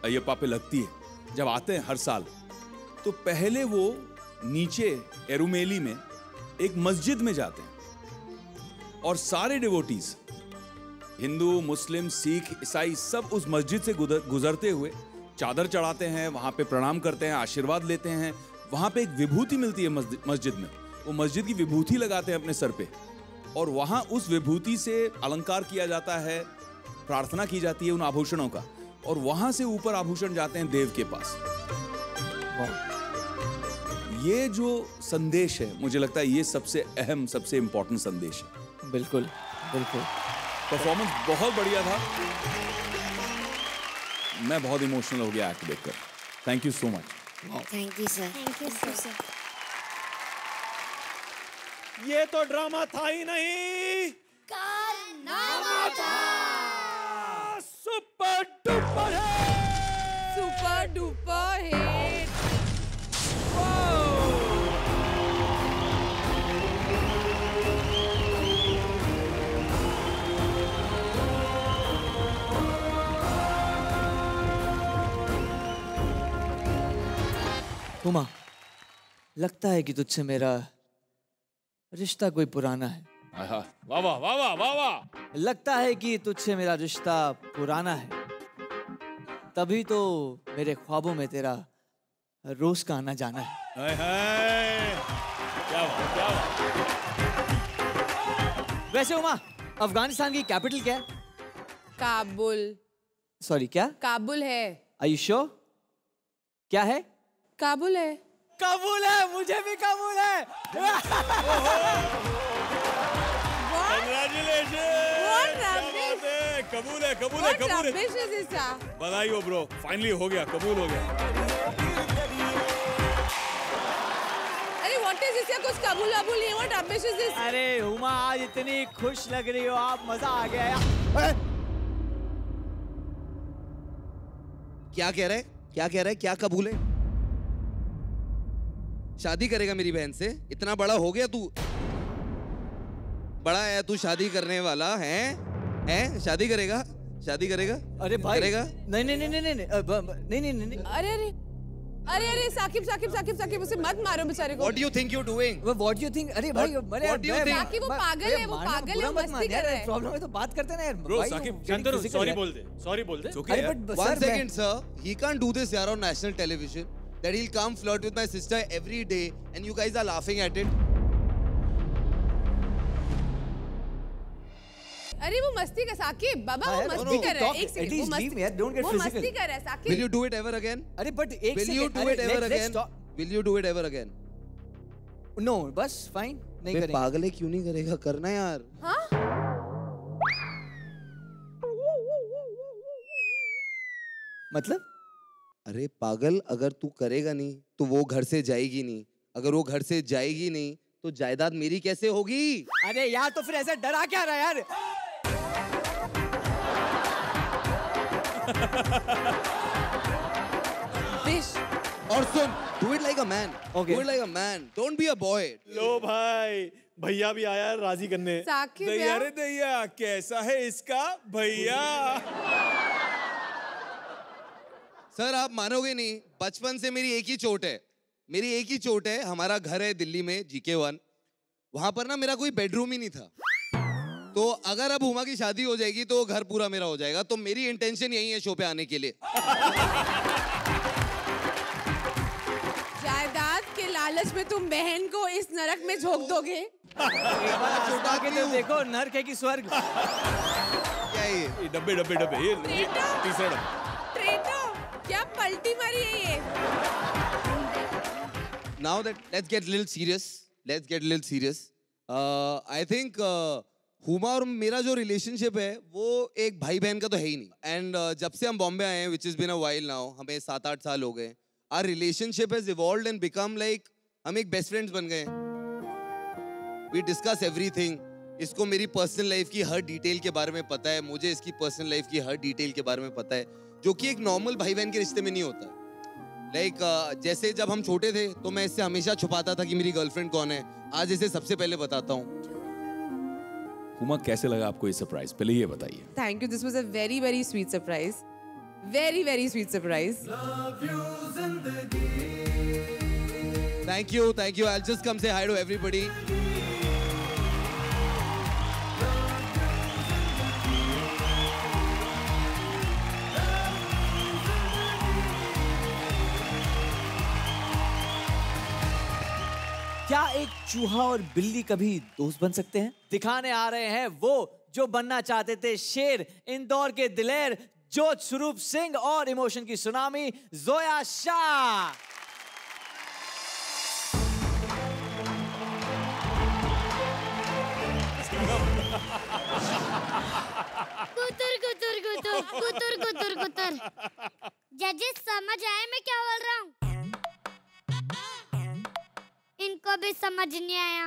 अयप्पा पे लगती है, जब आते हैं हर साल, तो पहले वो नीचे एरुमेली में एक मस्जिद में जाते हैं, और सारे डिवोटीज, हिंदू, मुस्लिम, सिख, ईसाई, सब उस मस्जिद से गुजरते हुए चादर चढ़ाते हैं, वहां पे प्रणाम करते हैं, आशीर्वाद लेते हैं। वहां पे एक विभूति मिलती है मस्जिद में, वो मस्जिद की विभूति लगाते हैं अपने सर पे, और वहां उस विभूति से अलंकार किया जाता है, प्रार्थना की जाती है उन आभूषणों का, और वहां से ऊपर आभूषण जाते हैं देव के पास। ये जो संदेश है, मुझे लगता है ये सबसे अहम, सबसे इंपॉर्टेंट संदेश है। बिल्कुल बिल्कुल। परफॉर्मेंस बहुत बढ़िया था, मैं बहुत इमोशनल हो गया एक्ट देखकर। Thank you so much. Thank you sir. Thank you sir. ये तो ड्रामा था ही नहीं, कारनामा था। सुपर डुपर है, सुपर डुपर हिट। उमा, लगता है कि तुझसे मेरा रिश्ता कोई पुराना है। वाह वाह वाह वाह वाह वाह। लगता है कि तुझसे मेरा रिश्ता पुराना है, तभी तो मेरे ख्वाबों में तेरा रोज का आना जाना है। हाय हाय, क्या बात, क्या बात। वैसे उमा, अफगानिस्तान की कैपिटल क्या है? काबुल। सॉरी, क्या? काबुल है। Are you sure? क्या है? काबुल है। काबुल है, मुझे भी काबुल है। कबूल है, कबूल है, कबूल है। बधाई हो ब्रो, फाइनली हो गया, कबूल हो गया। अरे व्हाट इज दिस? कुछ कबूल अबूल नहीं, व्हाट रबिश इज दिस? अरे उमा, आज इतनी खुश लग रही हो आप, मजा आ गया यार। क्या कह रहा है? क्या कह रहा है? क्या कबूल है? शादी करेगा मेरी बहन से? इतना बड़ा हो गया तू, बड़ा है तू, शादी करने वाला है? हैं? शादी करेगा? शादी करेगा? अरे भाई, करेगा? नहीं नहीं नहीं नहीं नहीं नहीं नहीं नहीं। अरे अरे अरे अरे साकिब साकिब साकिब साकिब, उसे मत मारो बेचारे को। What do you think you're doing? What do you think? अरे भाई, What do you think? Saqib वो पागल है, वो पागल है, मस्ती कर रहा है। प्रॉब्लम है तो बात करते ना यार। ब्रो साकिब, चंदरू सॉरी बोल दे, सॉरी बोल दे। अरे but One second sir, he can't do this यार on national television. That he'll come flirt with my sister every day and you guys are laughing at it. अरे वो मस्ती कर साकिब, बाबा वो मस्ती कर रहा है। एक सेकंड, वो मस्ती कर रहा है Saqib. Will you do it ever again? अरे बट एक Will you do it ever again? Will you do it ever again? No, बस फाइन, नहीं करेंगे। पागल है, क्यों नहीं करेगा? करना यार। हाँ? मतलब? अरे पागल, अगर तू करेगा नहीं तो वो घर से जाएगी नहीं, अगर वो घर से जाएगी नहीं तो जायदाद मेरी कैसे होगी? अरे यार, तो फिर ऐसे डरा क्या रहा यार? और सुन, do it like a man. Okay. Do it like a man. Don't be a boy. लो भाई, भैया भी आया है राजी करने। साकिब दैया रे दैया, कैसा है इसका भैया? सर आप मानोगे नहीं, बचपन से मेरी एक ही चोट है, मेरी एक ही चोट है। हमारा घर है दिल्ली में GK1, वहां पर ना मेरा कोई बेडरूम ही नहीं था। तो अगर अब हुमा की शादी हो जाएगी तो घर पूरा मेरा हो जाएगा। तो मेरी इंटेंशन यही है शो पे आने के लिए। जायदाद के लालच में तुम बहन को इस नरक में झोंक दोगे? छोटा के तो देखो, नरक है कि स्वर्ग? क्या ये डब्बे डब्बे डब्बे, ये तीसरा डब्बा। ट्रेटो, क्या पलटी मारी है ये? Now that let's get a little serious. Let's get a little serious. I think Huma और मेरा जो रिलेशनशिप है वो एक भाई बहन का तो है ही नहीं। एंड जब से हम बॉम्बे आए हैं, which has been a while now, हमें 7-8 साल हो गए, our relationship has evolved and become like हम एक बेस्ट फ्रेंड्स बन गए। We discuss everything. इसको मेरी पर्सनल लाइफ की हर डिटेल के बारे में पता है, मुझे इसकी पर्सनल लाइफ की हर डिटेल के बारे में पता है, जो कि एक नॉर्मल भाई बहन के रिश्ते में नहीं होता। लाइक जैसे जब हम छोटे थे तो मैं इससे हमेशा छुपाता था कि मेरी गर्लफ्रेंड कौन है, आज इसे सबसे पहले बताता हूँ। हुमा, कैसे लगा आपको ये सरप्राइज? पहले ये बताइए। Thank you. This was a very very sweet surprise. Very very sweet surprise. Thank you, thank you. I'll just come say hi to everybody. क्या एक चूहा और बिल्ली कभी दोस्त बन सकते हैं? दिखाने आ रहे हैं वो जो बनना चाहते थे शेर, इंदौर के दिलेर जोत स्वरूप सिंह और इमोशन की सुनामी जोया शाह। कुतर कुतर कुतर कुतर कुतर कुतर। जजेस समझ आए मैं क्या बोल रहा हूँ? इनको भी समझ नहीं आया।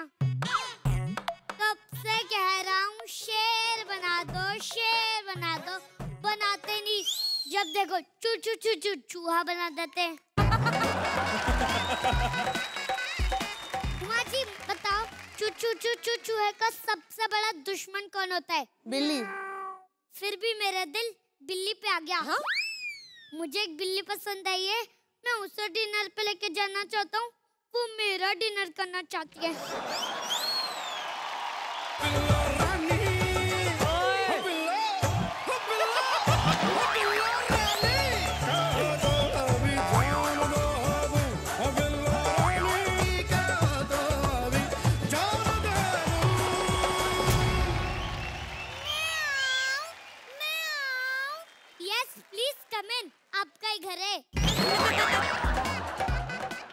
कब से कह रहा हूँ शेर बना दो, शेर बना दो, बनाते नहीं। जब देखो चू चू चू चू चूहा बना देते। जी बताओ, चू चू चू चू चूहे का सबसे बड़ा दुश्मन कौन होता है? बिल्ली। फिर भी मेरा दिल बिल्ली पे आ गया। हाँ? मुझे एक बिल्ली पसंद आई है, मैं उसे डिनर पे लेके जाना चाहता हूँ, वो मेरा डिनर करना चाहती है। यस प्लीज कम इन, आपका ही घर है।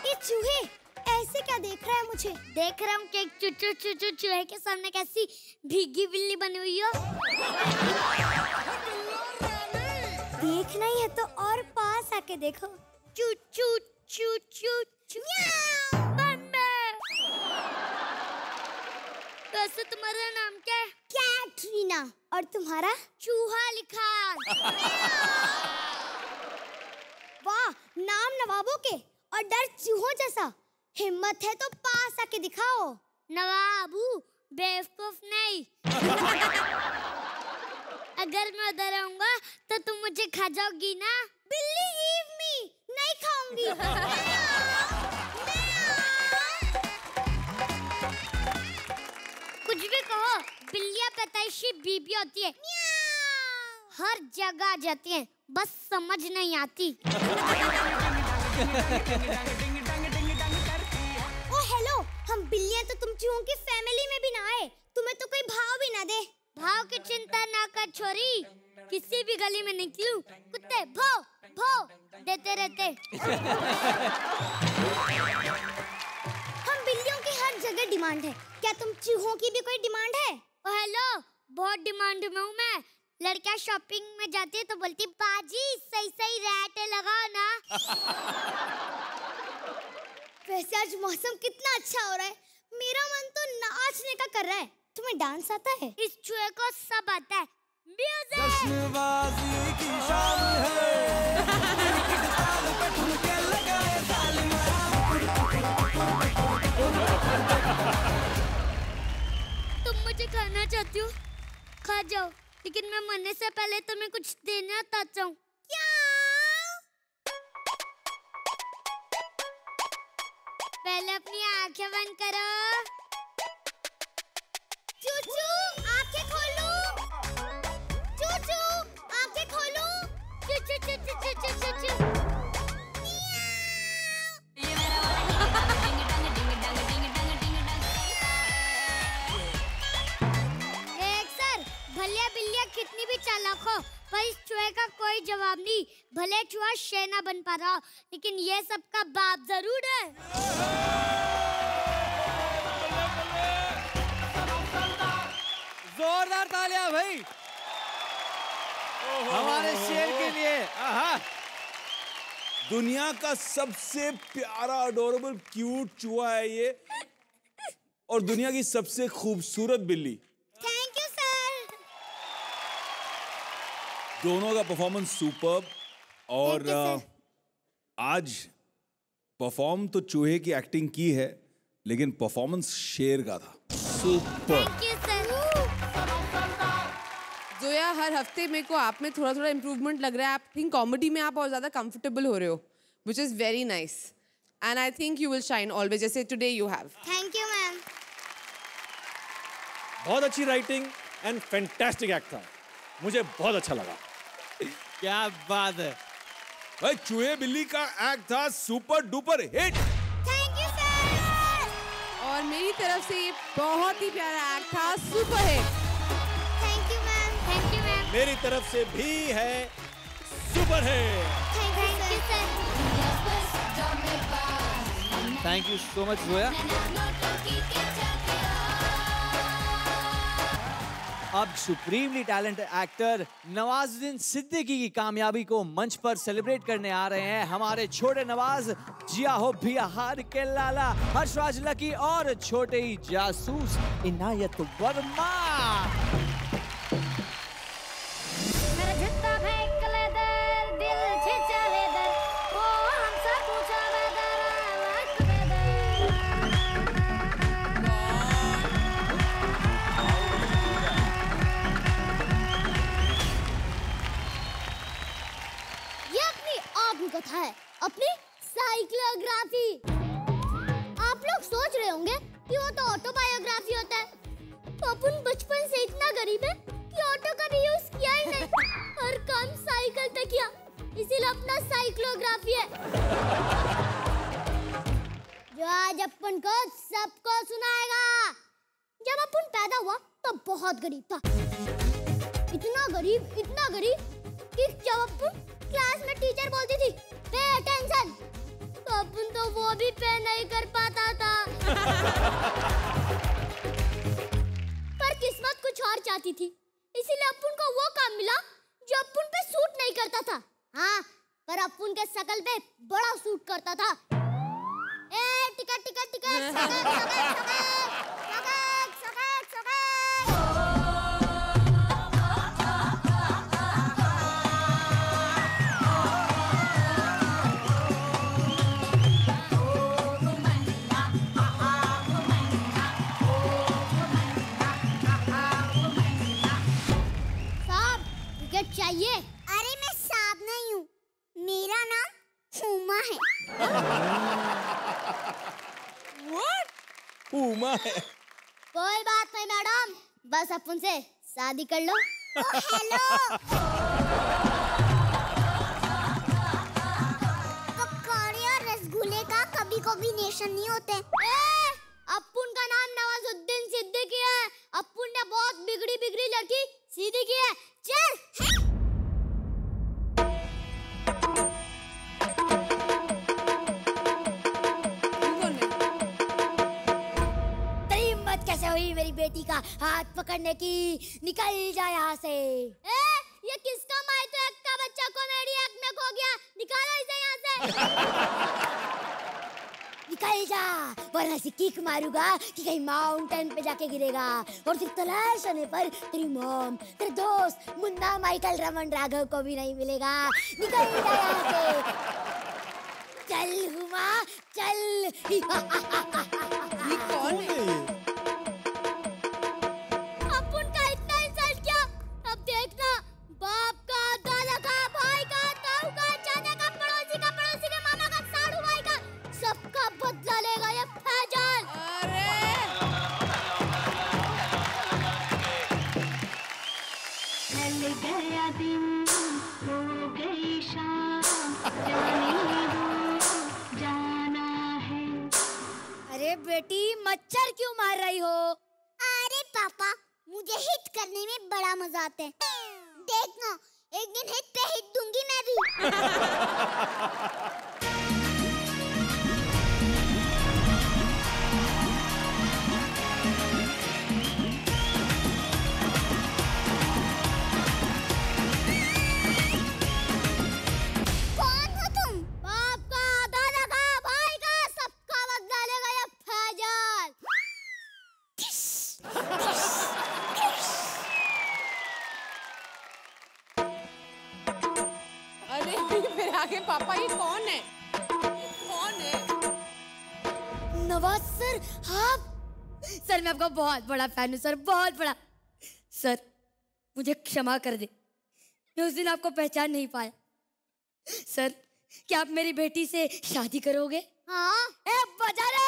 ये चूहे ऐसे क्या देख रहा है मुझे? देख रहा हूँ कि एक चुचू चुचू चूहे के सामने कैसी भीगी बिल्ली बनी हुई हो। देखना ही है तो और पास आके देखो। चुचू चुचू चू। वैसे तुम्हारा नाम क्या है? कैटरीना। और तुम्हारा? चूहा लिखा। वाह, नाम नवाबों के और डर चूहों जैसा। हिम्मत है तो पास आके दिखाओ। नवाबू, बेवकूफ नहीं। अगर मैं उधर आऊंगा तो तुम मुझे खा जाओगी ना? बिल्ली लीव मी, नहीं खाऊंगी। कुछ भी कहो, बिल्लियां पैदाइशी बीबी होती है। हर जगह आ जाती हैं, बस समझ नहीं आती। ओ हेलो, हम बिल्लियां तो तुम चूहों की फैमिली में भी ना आए, तुम्हें तो कोई भाव भी ना दे। भाव की चिंता ना कर छोरी, किसी भी गली में निकलूं कुत्ते भौ भौ देते रहते। हम बिल्लियों की हर जगह डिमांड है, क्या तुम चूहों की भी कोई डिमांड है? ओ हेलो, बहुत डिमांड में हूँ मैं। लड़कियां शॉपिंग में जाती है तो बोलती बाजी सही सही रेट लगाओ ना। वैसे आज मौसम कितना अच्छा हो रहा है, मेरा मन तो नाचने का कर रहा है। तुम्हें डांस आता है? इस चूहे को सब आता है। म्यूजिक। जश्नबाजी की शाम है। तुम मुझे खाना चाहती हो? खा जाओ, लेकिन मैं मरने से पहले तुम्हें कुछ देना चाहता हूँ। पहले अपनी आंखें बंद करो। चूचू, आंखें खोलो। चूचू, आंखें खोलो। चूचू चूचू चूचू चूचू। भले बिल्लियां कितनी भी चालाक हो, पर इस चूहे का कोई जवाब नहीं। भले चूहा शेर ना बन पा रहा, लेकिन ये सबका बाप जरूर है। जोरदार तालियां भाई हमारे शेर के लिए। आहा। दुनिया का सबसे प्यारा अडोरेबल क्यूट चूहा है ये, और दुनिया की सबसे खूबसूरत बिल्ली। Thank you sir. दोनों का परफॉर्मेंस सुपर्ब। और आज परफॉर्म तो चूहे की एक्टिंग की है, लेकिन परफॉर्मेंस शेर का था। सुपर। जोया, हर हफ्ते मेरे को आप में थोड़ा थोड़ा इम्प्रूवमेंट लग रहा है। आप थिंक कॉमेडी में आप और ज़्यादा कंफर्टेबल हो रहे हो, which is very nice, and I think you will shine always, जैसे today you have. Thank you ma'am. बहुत अच्छी राइटिंग एंड फैंटास्टिक एक्ट था, मुझे बहुत अच्छा लगा। क्या बात है भाई, चूहे बिल्ली का एक्ट था super duper hit. Thank you sir. मेरी तरफ से ये बहुत ही प्यारा एक्ट था, super hit. Thank you ma'am, thank you ma'am. मेरी तरफ से भी है super hit. Thank you sir. Thank you so much Zoya. अब supremely talented actor Nawazuddin Siddiqui की कामयाबी को मंच पर सेलिब्रेट करने आ रहे हैं हमारे छोटे नवाज, जिया हो भिया हार के लाला, हर्षराज लकी और छोटे ही जासूस इनायत वर्मा। मेरा जूता फेंक ले दर, दिल खींचा ले दर, वो हमसे पूछा ले दर, वक्त दे ये अपनी आत्मकथा है, अपनी साइक्लोग्राफी। आप लोग सोच रहे होंगे कि वो तो ऑटोबायोग्राफी होता है, तो अपन बचपन से इतना गरीब है कि ऑटो का भी यूज किया ही नहीं, हर काम साइकिल पे किया, इसीलिए अपना साइक्लोग्राफी है जो आज अपन को सबको सुनाएगा। जब अपन पैदा हुआ तब बहुत गरीब था, इतना गरीब कि जब अपन क्लास में टीचर बोलती थी पे अटेंशन, तो अपन तो वो भी पे नहीं कर पाता था। पर किस्मत कुछ और चाहती थी, इसीलिए अपन को वो काम मिला जो अपन पे सूट नहीं करता था। हाँ, पर अपन के शकल पे बड़ा सूट करता था। ए टिकट टिकट टिकट, चाहिए? अरे मैं सांप नहीं हूँ, मेरा नाम हुमा है। What? हुमा है। कोई बात नहीं मैडम, बस अपन से शादी कर लो। हेलो। पकौड़े और रसगुल्ले का कभी कॉम्बिनेशन नहीं होते। अपुन का नाम नवाजुद्दीन सिद्दीकी है, अपुन ने बहुत बिगड़ी लड़की सीधी की है। चल। कैसे हुई मेरी बेटी का हाथ पकड़ने की, निकल जा यहाँ से। ये किसका माई तो एक का बच्चा कॉमेडी एक्ट में खो गया, निकालो इसे यहाँ से। निकल जा, वरना से किक मारूंगा कि कहीं माउंटेन पे जाके गिरेगा, और फिर तलाश होने पर तेरी मॉम, तेरे दोस्त मुन्ना माइकल रमन राघव को भी नहीं मिलेगा। निकल जा यहाँ से। चल हुमा चल। ये कौन है? बाप का, दादा का, भाई का, ताऊ का, चाचा का, पड़ोसी के मामा का, साड़ू भाई का, सबका बदला लेगा ये फैजल। ढल गया दिन, हो गई शाम, जाना है। अरे बेटी मच्छर क्यों मार रही हो? अरे पापा, मुझे हिट करने में बड़ा मजा आता है। देखना, एक दिन हिट पे हिट दूंगी मैं भी। कौन हो तुम? बाप का, दादा का, भाई का, सबका बदला लेगा ये फैजल। फिर आगे पापा ये कौन है? कौन है? नवाज सर, आप? सर मैं आपका बहुत बड़ा फैन हूँ सर, बहुत बड़ा। सर मुझे क्षमा कर दे, मैं उस दिन आपको पहचान नहीं पाया। सर क्या आप मेरी बेटी से शादी करोगे? हाँ। बजा रे।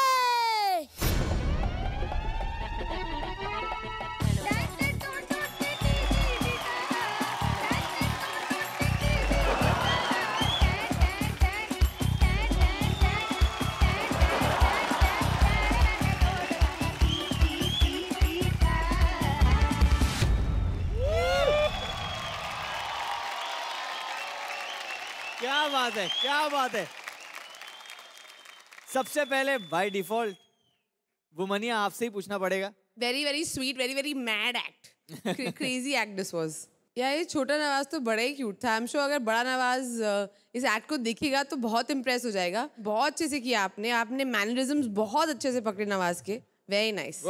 क्या बात है, क्या बात है। सबसे पहले बाय डिफॉल्ट वुमनिया आपसे ही पूछना पड़ेगा। Very very sweet, very very mad act, crazy act this was. यार ये छोटा नवाज तो बड़ा ही क्यूट था। आई एम श्योर अगर बड़ा नवाज इस एक्ट को देखेगा तो बहुत इम्प्रेस हो जाएगा। बहुत अच्छे से किया आपने, आपने मैनरिज्म्स बहुत अच्छे से पकड़े नवाज के। Very nice.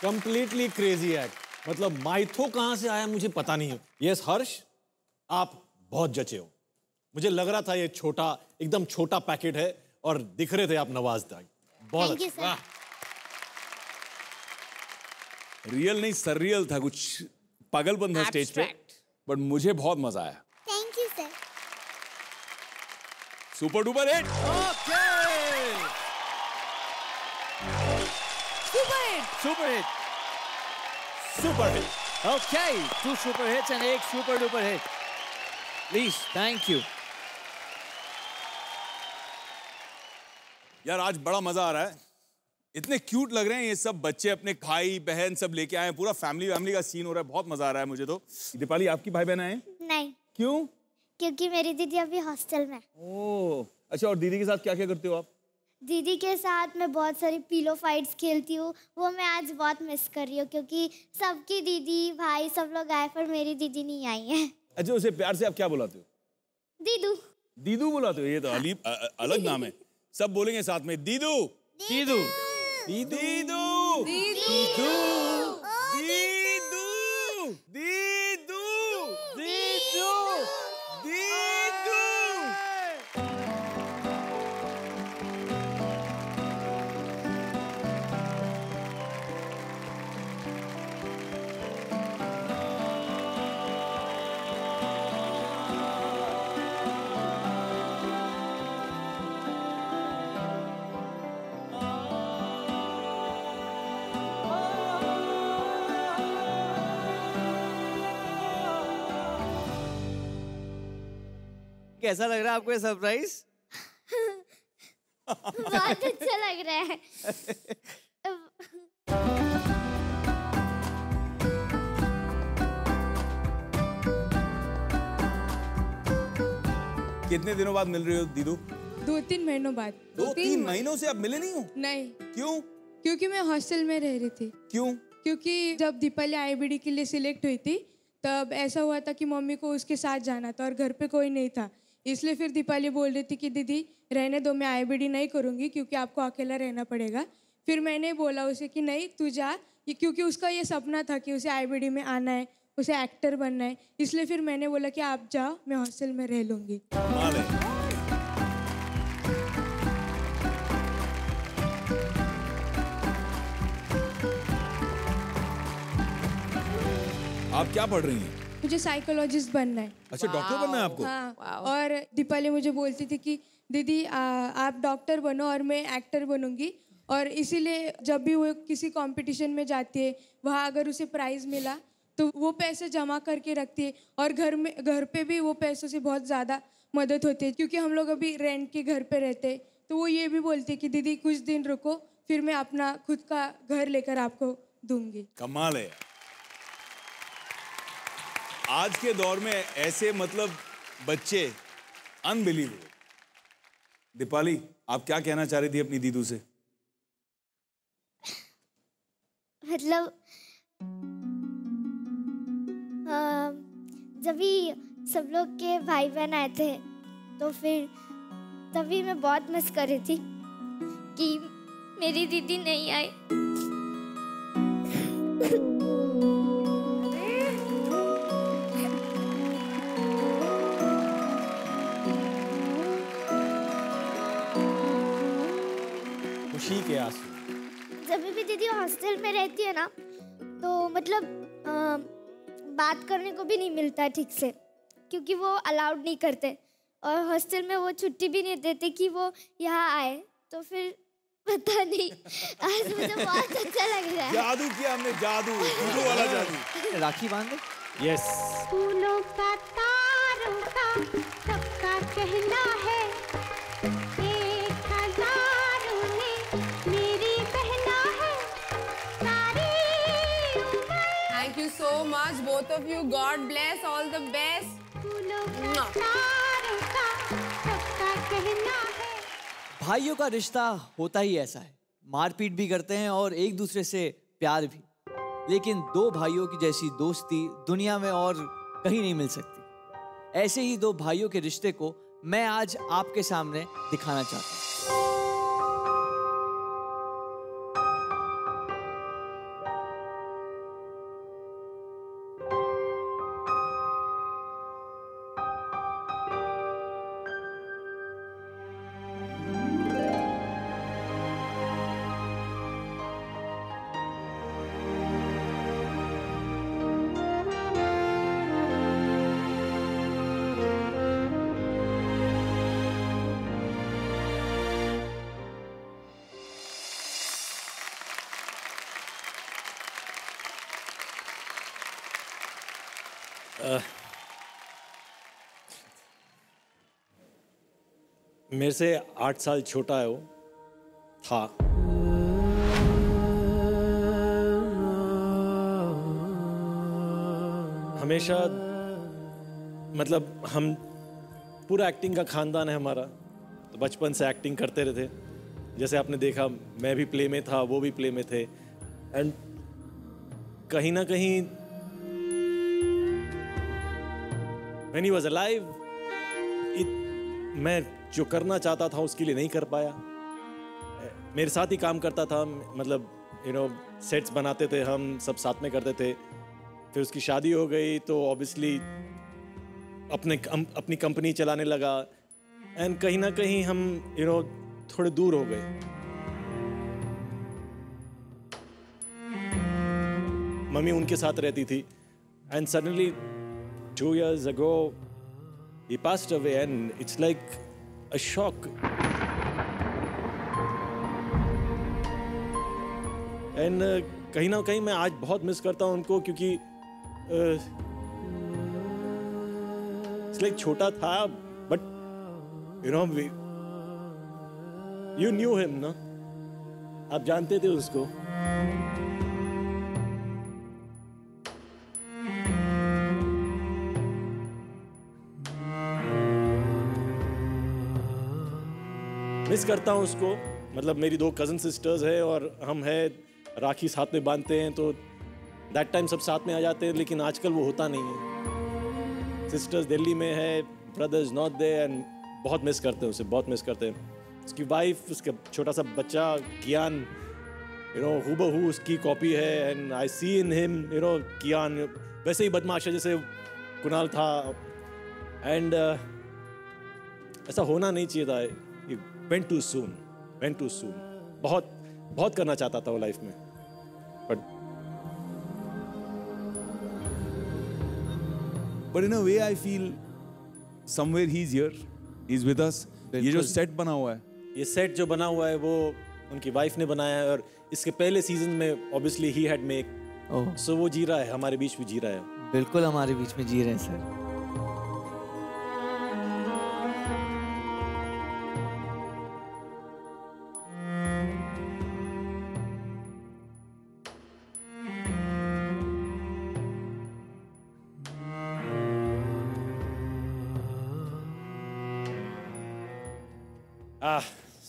Completely crazy act. मतलब माइथो कहाँ से आया मुझे पता नहीं है। यस हर्ष, आप बहुत जचे हो। मुझे लग रहा था ये छोटा, एकदम छोटा पैकेट है और दिख रहे थे आप नवाजदार। बहुत अच्छा। रियल नहीं सररियल था, कुछ पागलपन था स्टेज पे, बट मुझे बहुत मजा आया। Thank you sir. Super duper hit. Super hit. Super hit. Okay, 2 super hits and 1 super duper hit. Please, thank you. यार आज बड़ा मजा आ रहा है। इतने क्यूट लग रहे हैं ये सब बच्चे, अपने भाई बहन सब लेके आए हैं। पूरा फैमिली का सीन हो रहा है। बहुत मजा आ रहा है मुझे तो। दीपाली, आपकी भाई बहन आए? नहीं। क्यों? क्योंकि मेरी दीदी अभी हॉस्टल में। ओह अच्छा। और दीदी के साथ क्या क्या करते हो आप? दीदी के साथ मैं बहुत सारी पिलो फाइट्स खेलती हूँ। वो मैं आज बहुत मिस कर रही हूँ क्योंकि सबकी दीदी भाई सब लोग आए पर मेरी दीदी नहीं आई है। अच्छा, उसे प्यार से आप क्या बुलाते हो? दीदू। दीदू बुलाते हो? ये तो अलग नाम है। सब बोलेंगे साथ में, दीदू दीदू दीदू दीदू दीदू दीदू दीदू दीदू दीदू। कैसा लग रहा है आपको ये सरप्राइज? बहुत अच्छा लग रहा है। कितने दिनों बाद मिल रही हो दीदू? 2-3 महीनों बाद। 2-3 महीनों से आप मिले नहीं हो? नहीं। क्यों? क्योंकि मैं हॉस्टल में रह रही थी। क्यों? क्योंकि जब दीपाली आईबीडी के लिए सिलेक्ट हुई थी तब ऐसा हुआ था कि मम्मी को उसके साथ जाना था और घर पे कोई नहीं था। इसलिए फिर दीपाली बोल रही थी कि दीदी रहने दो, मैं आईबीडी नहीं करूँगी क्योंकि आपको अकेला रहना पड़ेगा। फिर मैंने बोला उसे कि नहीं तू जा, क्योंकि उसका ये सपना था कि उसे आईबीडी में आना है, उसे एक्टर बनना है। इसलिए फिर मैंने बोला कि आप जाओ, मैं हॉस्टल में रह लूँगी। आप क्या पढ़ रही हैं? मुझे साइकोलॉजिस्ट बनना है। अच्छा, डॉक्टर बनना है आपको? हाँ। और दीपाली मुझे बोलती थी कि दीदी आप डॉक्टर बनो और मैं एक्टर बनूंगी। और इसीलिए जब भी वो किसी कंपटीशन में जाती है, वहाँ अगर उसे प्राइज़ मिला तो वो पैसे जमा करके रखती है। और घर पे भी वो पैसों से बहुत ज़्यादा मदद होती है क्योंकि हम लोग अभी रेंट के घर पे रहते हैं। तो वो ये भी बोलती है कि दीदी कुछ दिन रुको, फिर मैं अपना खुद का घर लेकर आपको दूंगी। कमाल है। आज के दौर में ऐसे मतलब बच्चे अनबिलीवेबल। दीपाली, आप क्या कहना चाह रही थी अपनी दीदू से? मतलब जब भी सब लोग के भाई बहन आए थे तो फिर तभी मैं बहुत मिस कर रही थी कि मेरी दीदी नहीं आई। खुशी के आंसू। जब भी दीदी हॉस्टल में रहती है ना तो मतलब बात करने को भी नहीं मिलता ठीक से क्योंकि वो अलाउड नहीं करते और हॉस्टल में वो छुट्टी भी नहीं देते कि वो यहाँ आए। तो फिर पता नहीं, आज मुझे बहुत अच्छा लग रहा है। जादू किया हमने, जादू, दीदू वाला जादू। राखी बांध दे। यस। फूलों का तारों का सबका कहना है, एक हजारों ने मेरी बहना है सारी उम्र। Thank you so much, both of you. God bless, all the best. फूलों का तारों का सबका कहना है। भाइयों का रिश्ता होता ही ऐसा है, मारपीट भी करते हैं और एक दूसरे से प्यार भी, लेकिन दो भाइयों की जैसी दोस्ती दुनिया में और कहीं नहीं मिल सकती। ऐसे ही दो भाइयों के रिश्ते को मैं आज आपके सामने दिखाना चाहता हूँ। मेरे से 8 साल छोटा है वो था। हमेशा मतलब हम पूरा एक्टिंग का खानदान है हमारा, तो बचपन से एक्टिंग करते रहते। जैसे आपने देखा मैं भी प्ले में था, वो भी प्ले में थे, एंड कहीं ना कहीं when he was alive, मैं जो करना चाहता था उसके लिए नहीं कर पाया। मेरे साथ ही काम करता था, मतलब सेट्स बनाते थे, हम सब साथ में करते थे। फिर उसकी शादी हो गई तो ऑब्वियसली अपनी कंपनी चलाने लगा, एंड कहीं ना कहीं हम थोड़े दूर हो गए। मम्मी उनके साथ रहती थी, and suddenly 2 years ago he passed away, and it's like a shock. And कहीं ना कहीं मैं आज बहुत मिस करता हूँ उनको, क्योंकि it's like छोटा था, but you knew him, ना? आप जानते थे उसको। मिस करता हूँ उसको। मतलब मेरी 2 कज़न सिस्टर्स है और हम है, राखी साथ में बांधते हैं, तो दैट टाइम सब साथ में आ जाते हैं, लेकिन आजकल वो होता नहीं है। सिस्टर्स दिल्ली में है, ब्रदर्स नॉट देयर, एंड बहुत मिस करते हैं उसे, बहुत मिस करते हैं। उसकी वाइफ, उसका छोटा सा बच्चा कियान, हूबहू उसकी कॉपी है, and I C in him, कियान वैसे ही बदमाश है जैसे कुणाल था, एंड ऐसा होना नहीं चाहिए था। Went too soon. बहुत करना चाहता था वो लाइफ में, but in a way I feel somewhere he's here, he's with us. ये जो सेट बना हुआ है, ये सेट जो बना हुआ है वो उनकी वाइफ ने बनाया है, और इसके पहले सीजन में ऑब्वियसली ही हैड मेक, सो वो जी रहा है, हमारे बीच में जी रहा है। बिल्कुल हमारे बीच में जी रहे हैं sir.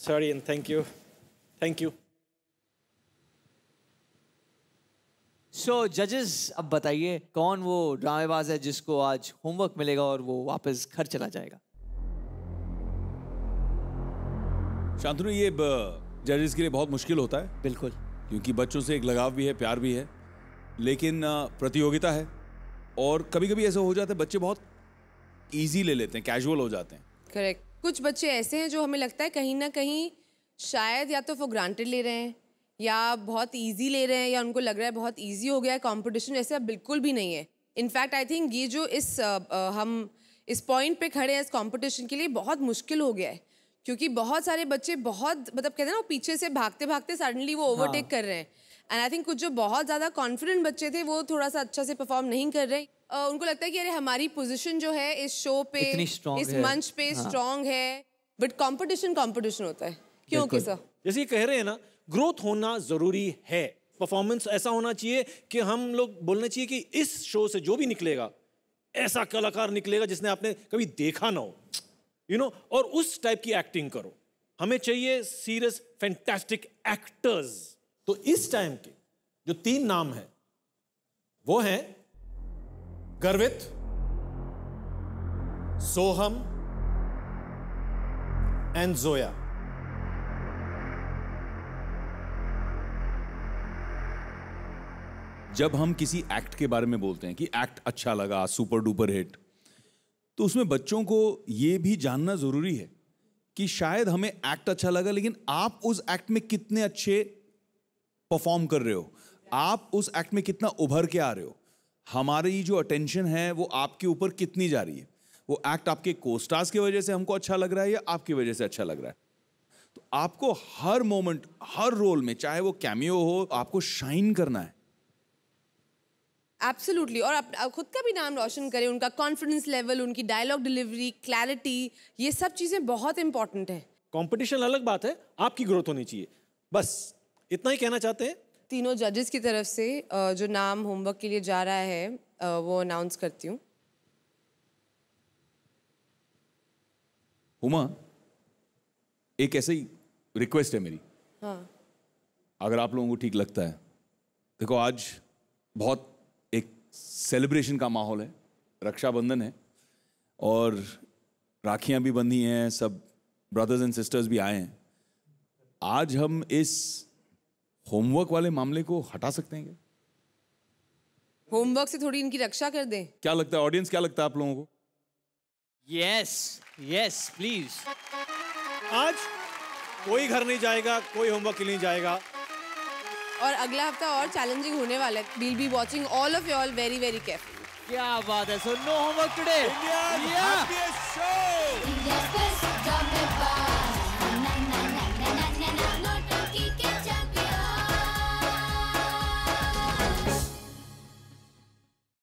Sorry and thank you. So जजेस, अब बताइए कौन वो ड्रामेबाज है जिसको आज होमवर्क मिलेगा और वो वापस घर चला जाएगा? शांतनु, ये जजेस के लिए बहुत मुश्किल होता है। बिल्कुल, क्योंकि बच्चों से एक लगाव भी है, प्यार भी है, लेकिन प्रतियोगिता है, और कभी कभी ऐसा हो जाता है बच्चे बहुत इजी ले लेते हैं, कैजुअल हो जाते हैं। करेक्ट। कुछ बच्चे ऐसे हैं जो हमें लगता है कहीं ना कहीं शायद या तो फॉर ग्रांटेड ले रहे हैं, या बहुत इजी ले रहे हैं, या उनको लग रहा है बहुत इजी हो गया है कंपटीशन। ऐसा बिल्कुल भी नहीं है। इनफैक्ट आई थिंक ये जो हम इस पॉइंट पे खड़े हैं इस कंपटीशन के लिए, बहुत मुश्किल हो गया है, क्योंकि बहुत सारे बच्चे बहुत मतलब कहते हैं ना, वो पीछे से भागते भागते सडनली वो ओवरटेक कर रहे हैं। एंड आई थिंक कुछ जो बहुत ज़्यादा कॉन्फिडेंट बच्चे थे वो थोड़ा सा अच्छा से परफॉर्म नहीं कर रहे। उनको लगता है कि अरे हमारी पोजीशन जो है इस शो पे, इस मंच पे स्ट्रांग है, बट कंपटीशन होता है। क्यों कैसा? जैसे ये कह रहे हैं ना, ग्रोथ होना जरूरी है। परफॉर्मेंस ऐसा होना चाहिए कि हम लोग बोलना चाहिए कि इस शो से जो भी निकलेगा ऐसा कलाकार निकलेगा जिसने आपने कभी देखा ना हो, यू नो, और उस टाइप की एक्टिंग करो। हमें चाहिए सीरियस फैंटास्टिक एक्टर्स। तो इस टाइम के जो 3 नाम हैं वो हैं गर्वित, सोहम एंड जोया। जब हम किसी एक्ट के बारे में बोलते हैं कि एक्ट अच्छा लगा, सुपर डुपर हिट, तो उसमें बच्चों को यह भी जानना जरूरी है कि शायद हमें एक्ट अच्छा लगा, लेकिन आप उस एक्ट में कितने अच्छे परफॉर्म कर रहे हो, आप उस एक्ट में कितना उभर के आ रहे हो, हमारी जो अटेंशन है वो आपके ऊपर कितनी जा रही है, वो एक्ट आपके कोस्टार्स की वजह से हमको अच्छा लग रहा है या आपकी वजह से अच्छा लग रहा है। तो आपको हर मोमेंट, हर रोल में, चाहे वो कैमियो हो, आपको शाइन करना है। एब्सोल्युटली। और आप खुद का भी नाम रोशन करें, उनका कॉन्फिडेंस लेवल, उनकी डायलॉग डिलीवरी, क्लैरिटी, ये सब चीजें बहुत इंपॉर्टेंट है। कंपटीशन अलग बात है, आपकी ग्रोथ होनी चाहिए, बस इतना ही कहना चाहते हैं। तीनों जजेस की तरफ से जो नाम होमवर्क के लिए जा रहा है वो अनाउंस करती हूँ। हुमा, एक ऐसे ही रिक्वेस्ट है मेरी, हाँ। अगर आप लोगों को ठीक लगता है, देखो आज बहुत एक सेलिब्रेशन का माहौल है, रक्षाबंधन है और राखियां भी बंधी हैं, सब ब्रदर्स एंड सिस्टर्स भी आए हैं। आज हम इस होमवर्क वाले मामले को हटा सकते हैं क्या? होमवर्क से थोड़ी इनकी रक्षा कर दें। क्या लगता है ऑडियंस, क्या लगता है आप लोगों को? Yes yes please. आज कोई घर नहीं जाएगा, कोई होमवर्क के लिए नहीं जाएगा। और अगला हफ्ता और चैलेंजिंग होने वाला है। We'll be watching all of you all very very carefully. क्या बात है। So no homework today. India's happiest show. India's best drama bar.